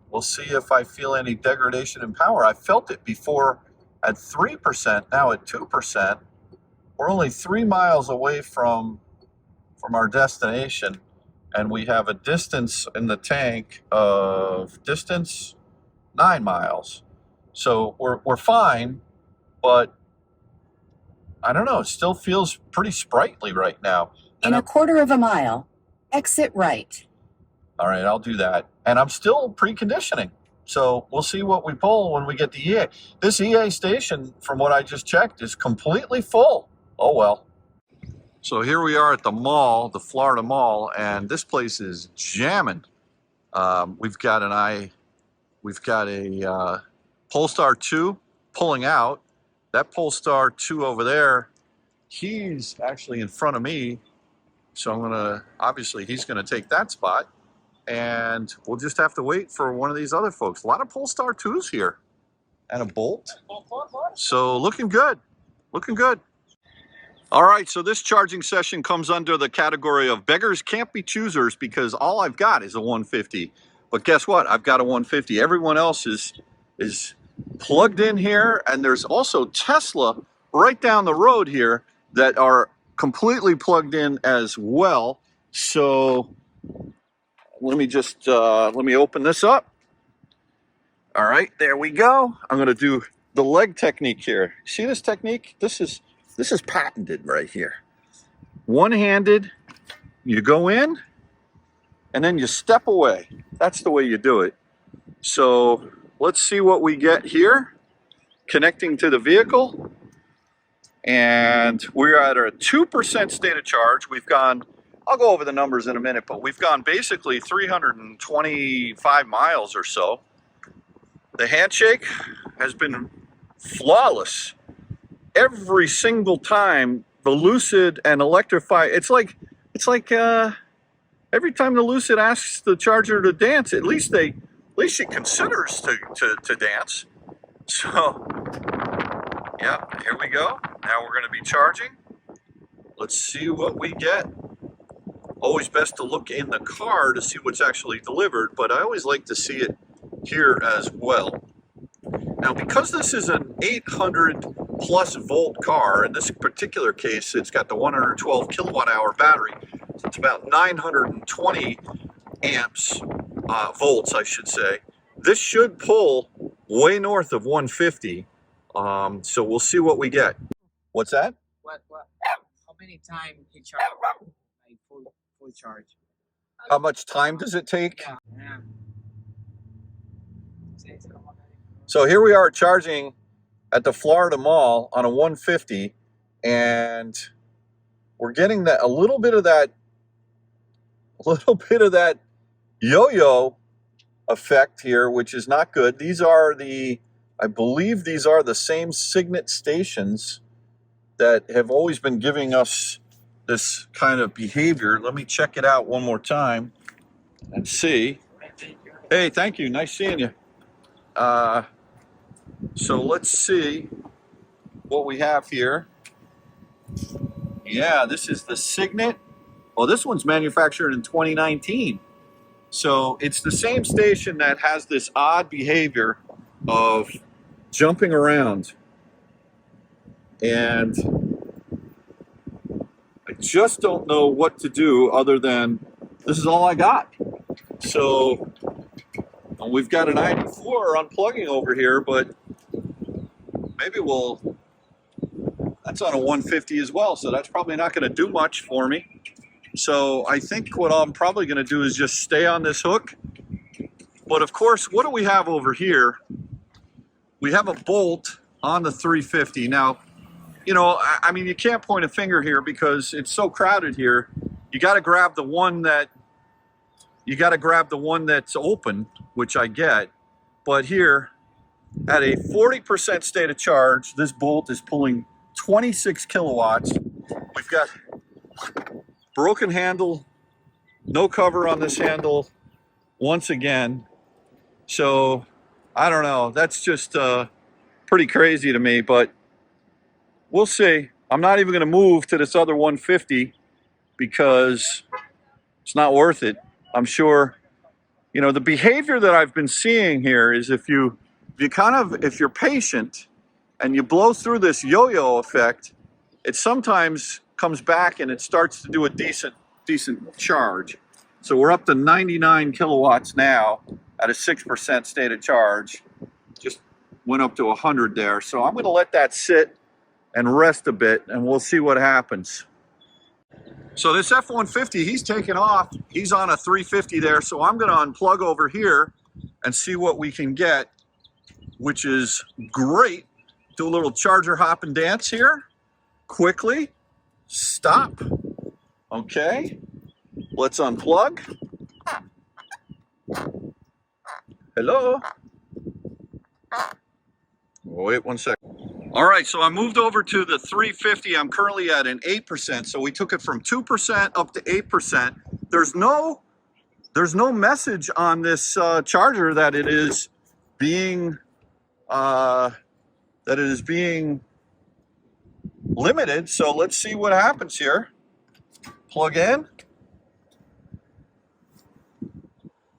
we'll see if I feel any degradation in power. I felt it before at 3%, now at 2%. We're only 3 miles away from our destination, and we have a distance in the tank of 9 miles. So we're fine, but I don't know, it still feels pretty sprightly right now. In a quarter of a mile, exit right. All right, I'll do that. And I'm still preconditioning. So we'll see what we pull when we get to EA. This EA station, from what I just checked, is completely full. Oh well. So here we are at the mall, the Florida Mall, and this place is jamming. We've got a Polestar 2 pulling out. That Polestar 2 over there, he's actually in front of me. So obviously he's gonna take that spot. And we'll just have to wait for one of these other folks. A lot of Polestar 2s here. And a Bolt. So looking good, looking good. All right, so this charging session comes under the category of beggars can't be choosers, because all I've got is a 150. But guess what? I've got a 150. Everyone else is plugged in here, and there's also Tesla right down the road here that are completely plugged in as well. So let me open this up. All right, there we go. I'm going to do the leg technique here. See this technique? This is patented right here. One-handed, you go in, and then you step away. That's the way you do it. So let's see what we get here. Connecting to the vehicle. And we're at a 2% state of charge. We've gone, I'll go over the numbers in a minute, but we've gone basically 325 miles or so. The handshake has been flawless. Every single time the Lucid and Electrify, it's like every time the Lucid asks the charger to dance, at least she considers to dance. So yeah, here we go. Now we're going to be charging. Let's see what we get. Always best to look in the car to see what's actually delivered, but I always like to see it here as well. Now, because this is an 800 plus volt car, in this particular case, it's got the 112 kilowatt hour battery. So it's about 920 amps, volts, I should say. This should pull way north of 150. So we'll see what we get. What's that? What? How many times he charge? Like full charge. How much time does it take? Yeah. So here we are charging at the Florida Mall on a 150, and we're getting a little bit of that yo-yo effect here, which is not good. These are I believe these are the same Signet stations that have always been giving us this kind of behavior. Let me check it out one more time and see. Hey, thank you. Nice seeing you. So let's see what we have here. Yeah, this is the Signet. Well, this one's manufactured in 2019. So it's the same station that has this odd behavior of jumping around. And I just don't know what to do other than this is all I got. So we've got an ID4 unplugging over here, but maybe that's on a 150 as well, so that's probably not going to do much for me. So I think what I'm probably going to do is just stay on this hook. But of course, what do we have over here? We have a bolt on the 350. Now, you know, I mean, you can't point a finger here because it's so crowded here. You got to grab the one that's open, which I get. But here, at a 40% state of charge, this bolt is pulling 26 kilowatts. We've got broken handle, no cover on this handle once again. So I don't know, that's just pretty crazy to me, but we'll see. I'm not even going to move to this other 150 because it's not worth it. I'm sure, you know, the behavior that I've been seeing here is if you're patient and you blow through this yo-yo effect, it sometimes comes back and it starts to do a decent charge. So we're up to 99 kilowatts now at a 6% state of charge. Just went up to 100 there. So I'm going to let that sit and rest a bit, and we'll see what happens. So this F-150, he's taken off. He's on a 350 there, so I'm going to unplug over here and see what we can get, which is great. Do a little charger hop and dance here. Quickly. Stop. Okay. Let's unplug. Hello? Wait 1 second. All right, so I moved over to the 350. I'm currently at an 8%. So we took it from 2% up to 8%. There's no message on this charger that it is being limited. So let's see what happens here. Plug in.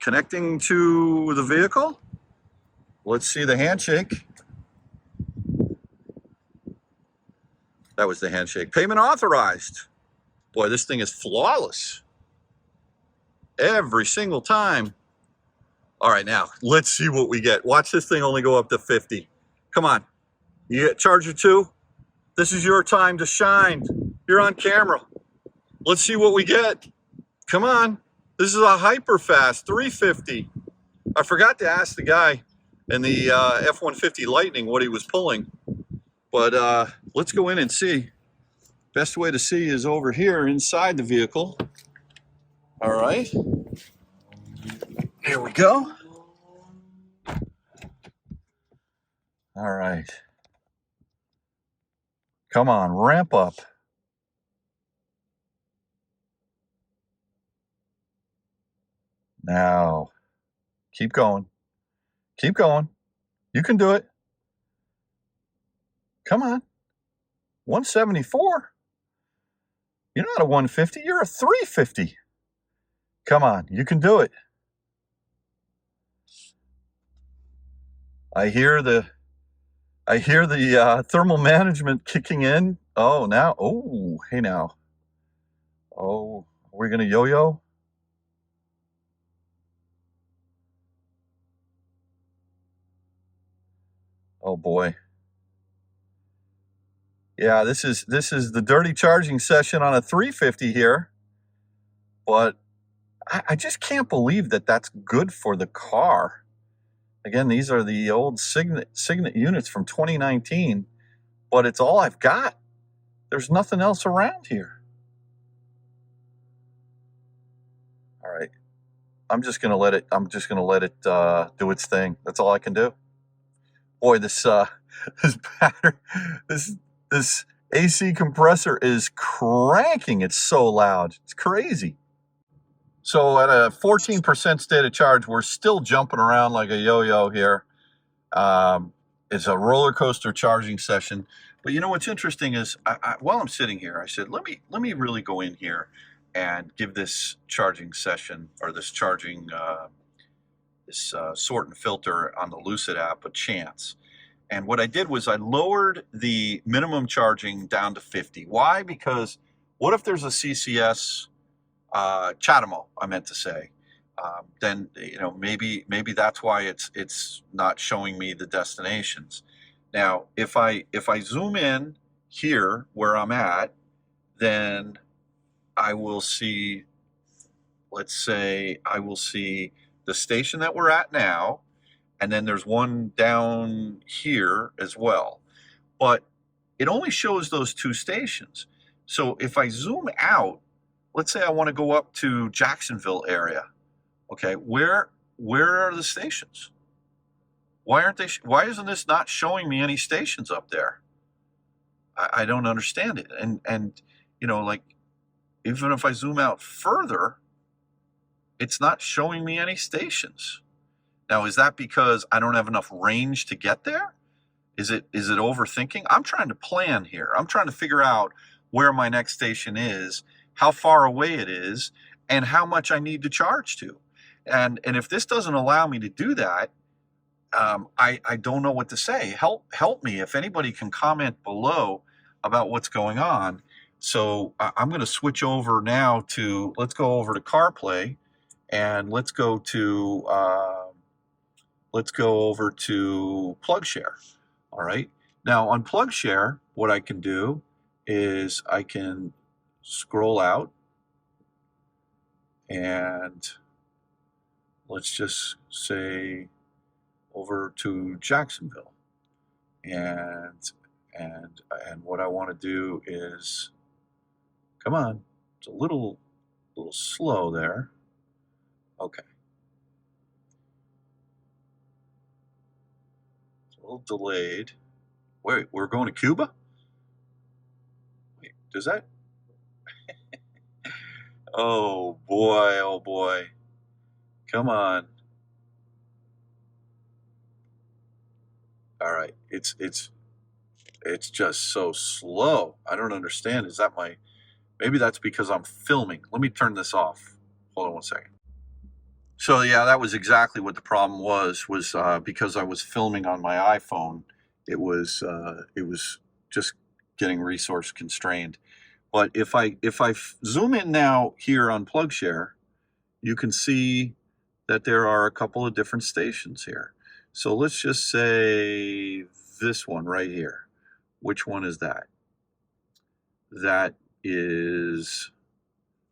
Connecting to the vehicle. Let's see the handshake. That was the handshake. Payment authorized. Boy, this thing is flawless. Every single time. All right, now, let's see what we get. Watch this thing only go up to 50. Come on. You get charger 2? This is your time to shine. You're on camera. Let's see what we get. Come on. This is a hyper fast 350. I forgot to ask the guy in the F-150 Lightning what he was pulling. But let's go in and see. Best way to see is over here inside the vehicle. All right. Here we go. All right. Come on, ramp up. Now, keep going. Keep going. You can do it. Come on. 174. You're not a 150, you're a 350. Come on, you can do it. I hear the thermal management kicking in. Oh, now, oh, hey now. Oh, we're gonna yo-yo? Oh boy. Yeah, this is the dirty charging session on a 350 here. But I just can't believe that that's good for the car. Again, these are the old Signet units from 2019, but it's all I've got. There's nothing else around here. All right. I'm just gonna let it do its thing. That's all I can do. Boy, this battery, this AC compressor is cranking. It's so loud. It's crazy. So at a 14% state of charge, we're still jumping around like a yo-yo here. It's a roller coaster charging session. But you know what's interesting is while I'm sitting here, I said, let me really go in here and give this charging session, or this charging sort and filter on the Lucid app a chance. And what I did was I lowered the minimum charging down to 50. Why? Because what if there's a CCS Chatamo, I meant to say, then maybe that's why it's not showing me the destinations. Now, if I zoom in here where I'm at, then I will see, let's say I will see the station that we're at now, and then there's one down here as well. But it only shows those two stations. So if I zoom out, let's say I want to go up to Jacksonville area. Okay, where are the stations? Why aren't they? Why isn't this not showing me any stations up there? I don't understand it. And like, even if I zoom out further, it's not showing me any stations. Now, is that because I don't have enough range to get there? Is it overthinking? I'm trying to plan here. I'm trying to figure out where my next station is, how far away it is, and how much I need to charge to. And if this doesn't allow me to do that, I don't know what to say. Help me if anybody can comment below about what's going on. So I'm going to switch over now to, let's go over to CarPlay, and let's go over to PlugShare. All right. Now on PlugShare, what I can do is I can scroll out, and let's just say over to Jacksonville, and what I want to do is, come on, it's a little slow there. Okay, it's a little delayed. Wait, we're going to Cuba? Wait, does that? Oh boy, come on. All right, it's just so slow. I don't understand. Is that maybe that's because I'm filming. Let me turn this off. Hold on one second. So yeah, that was exactly what the problem was because I was filming on my iPhone. It was just getting resource constrained. But if I zoom in now here on PlugShare, you can see that there are a couple of different stations here. So let's just say this one right here. Which one is that? That is,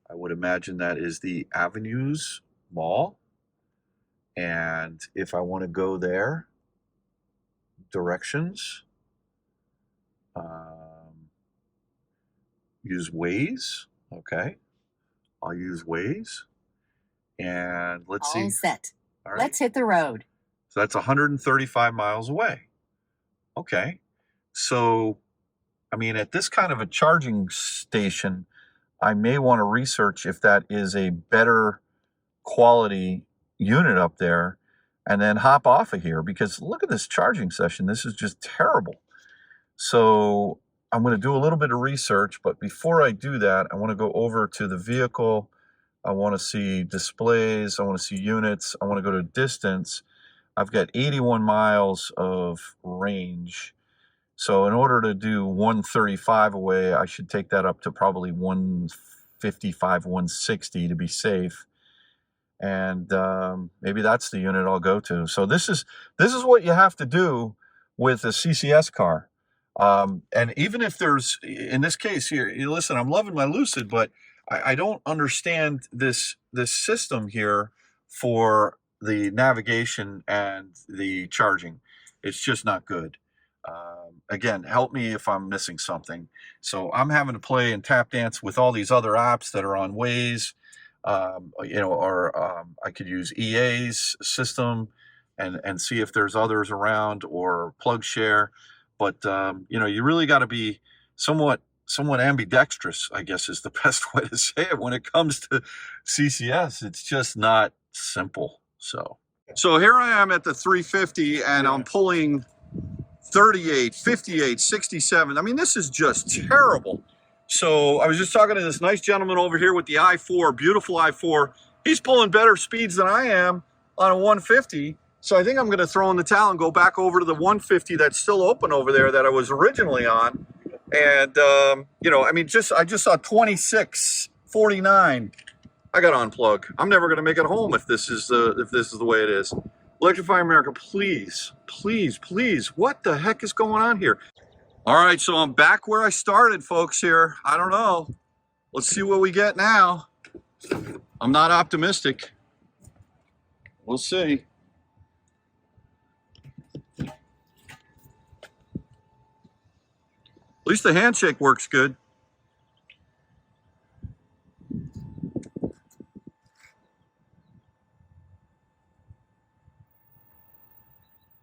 I would imagine that is the Avenues Mall. And if I want to go there, directions, use Waze. Okay, I'll use Waze. And let's see. All set. All right. Let's hit the road. So that's 135 miles away. Okay. So, I mean, at this kind of a charging station, I may want to research if that is a better quality unit up there, and then hop off of here, because look at this charging session. This is just terrible. So I'm going to do a little bit of research, but before I do that, I want to go over to the vehicle. I want to see displays. I want to see units. I want to go to distance. I've got 81 miles of range. So in order to do 135 away, I should take that up to probably 155, 160 to be safe. And maybe that's the unit I'll go to. So this is what you have to do with a CCS car. And even if there's, in this case here, you listen, I'm loving my Lucid, but I don't understand this system here for the navigation and the charging. It's just not good. Again, help me if I'm missing something. So I'm having to play and tap dance with all these other apps that are on Waze. Or I could use EA's system and see if there's others around, or PlugShare. But you really got to be somewhat ambidextrous, I guess is the best way to say it. When it comes to CCS, it's just not simple. So here I am at the 350, and I'm pulling 38, 58, 67. I mean, this is just terrible. So I was just talking to this nice gentleman over here with the i4, beautiful i4. He's pulling better speeds than I am on a 150. So I think I'm going to throw in the towel and go back over to the 150 that's still open over there that I was originally on. And, you know, I mean, I just saw 26.49. I got to unplug. I'm never going to make it home if this is the way it is. Electrify America, please, please, please. What the heck is going on here? All right, so I'm back where I started, folks, here. I don't know. Let's see what we get now. I'm not optimistic. We'll see. At least the handshake works good.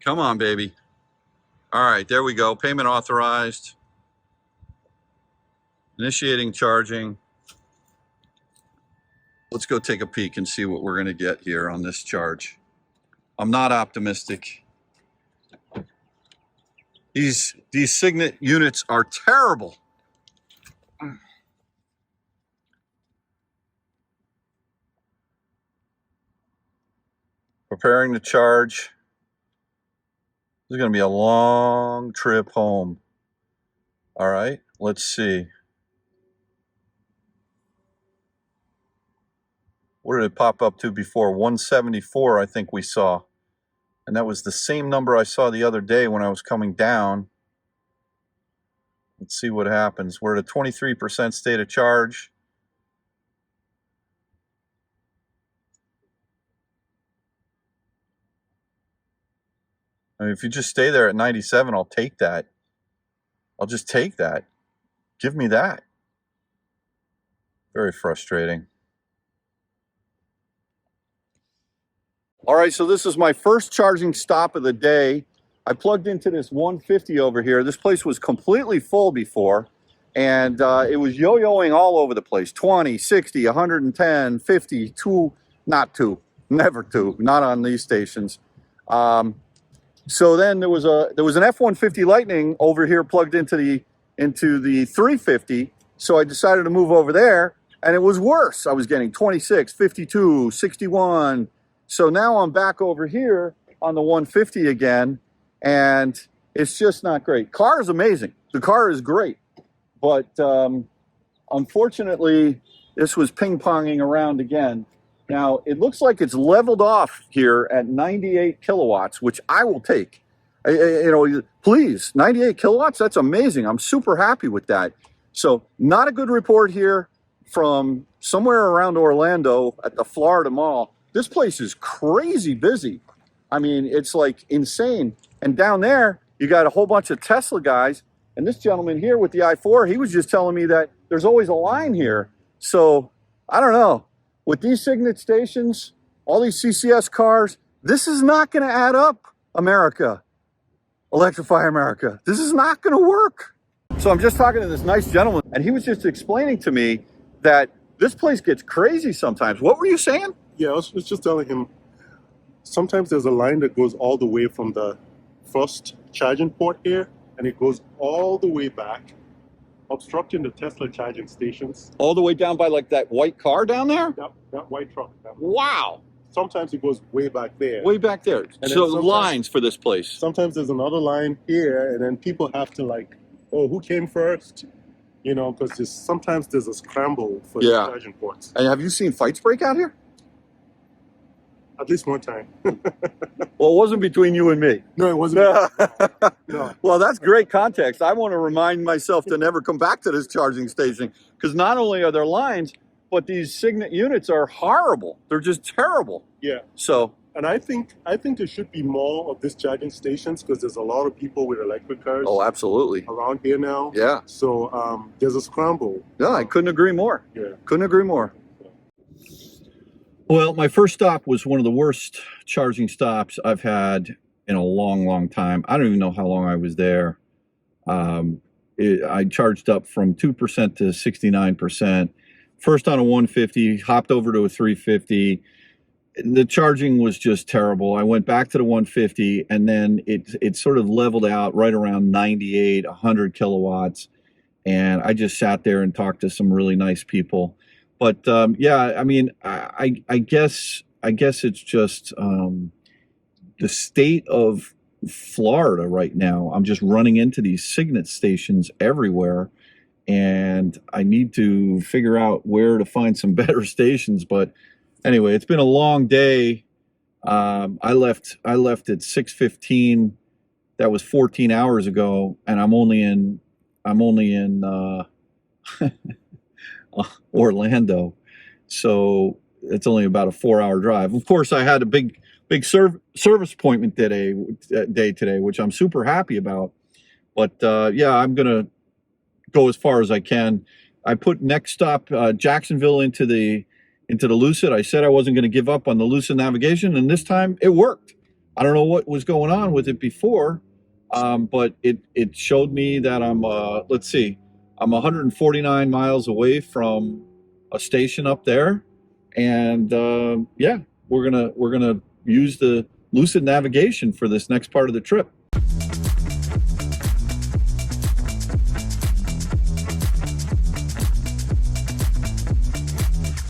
Come on, baby. All right, there we go. Payment authorized. Initiating charging. Let's go take a peek and see what we're going to get here on this charge. I'm not optimistic. These Signet units are terrible. Preparing to charge. This is going to be a long trip home. All right, let's see. What did it pop up to before? 174, I think we saw. And that was the same number I saw the other day when I was coming down. Let's see what happens. We're at a 23% state of charge. I mean, if you just stay there at 97, I'll take that. I'll just take that. Give me that. Very frustrating. All right, so this is my first charging stop of the day. I plugged into this 150 over here. This place was completely full before, and it was yo-yoing all over the place. 20, 60, 110, 50, 2, not 2, never 2, not on these stations. So then there was an F-150 Lightning over here plugged into the 350. So I decided to move over there, and it was worse. I was getting 26, 52, 61. So now I'm back over here on the 150 again, and it's just not great. Car is amazing. The car is great, but unfortunately, this was ping-ponging around again. Now, it looks like it's leveled off here at 98 kilowatts, which I will take. You know, please, 98 kilowatts, that's amazing. I'm super happy with that. So, not a good report here from somewhere around Orlando at the Florida Mall. This place is crazy busy. I mean, it's like insane. And down there, you got a whole bunch of Tesla guys. And this gentleman here with the i4, he was just telling me that there's always a line here. So, I don't know. With these Signet stations, all these CCS cars, this is not going to add up, America. Electrify America. This is not going to work. So I'm just talking to this nice gentleman, and he was just explaining to me that this place gets crazy sometimes. What were you saying? Yeah, I was just telling him, sometimes there's a line that goes all the way from the first charging port here, and it goes all the way back, obstructing the Tesla charging stations. All the way down by like that white car down there? That white truck. Wow. Sometimes it goes way back there. Way back there. And so lines for this place. Sometimes there's another line here, and then people have to like, oh, who came first? You know, because sometimes there's a scramble for the charging ports. And have you seen fights break out here? At least one time. Well, it wasn't between you and me. No, it wasn't. No. Well, that's great context. I want to remind myself to never come back to this charging station, because not only are there lines, but these Signet units are horrible. They're just terrible. Yeah. So. And I think there should be more of these charging stations, because there's a lot of people with electric cars. Oh, absolutely. Around here now. Yeah. So there's a scramble. No, I couldn't agree more. Yeah. Couldn't agree more. Well, my first stop was one of the worst charging stops I've had in a long, long time. I don't even know how long I was there. I charged up from 2% to 69%. First on a 150, hopped over to a 350. The charging was just terrible. I went back to the 150, and then it sort of leveled out right around 98, 100 kilowatts. And I just sat there and talked to some really nice people. But yeah, I mean, I guess it's just the state of Florida right now. I'm just running into these Signet stations everywhere, and I need to figure out where to find some better stations. But anyway, it's been a long day. I left at 6:15. That was 14 hours ago, and I'm only in Orlando, so it's only about a 4-hour drive. Of course, I had a big service appointment today, which I'm super happy about. But yeah, I'm gonna go as far as I can. I put next stop Jacksonville into the Lucid. I said I wasn't going to give up on the Lucid navigation, and this time it worked. I don't know what was going on with it before, but it showed me that I'm let's see, I'm 149 miles away from a station up there, and yeah, we're gonna use the Lucid navigation for this next part of the trip.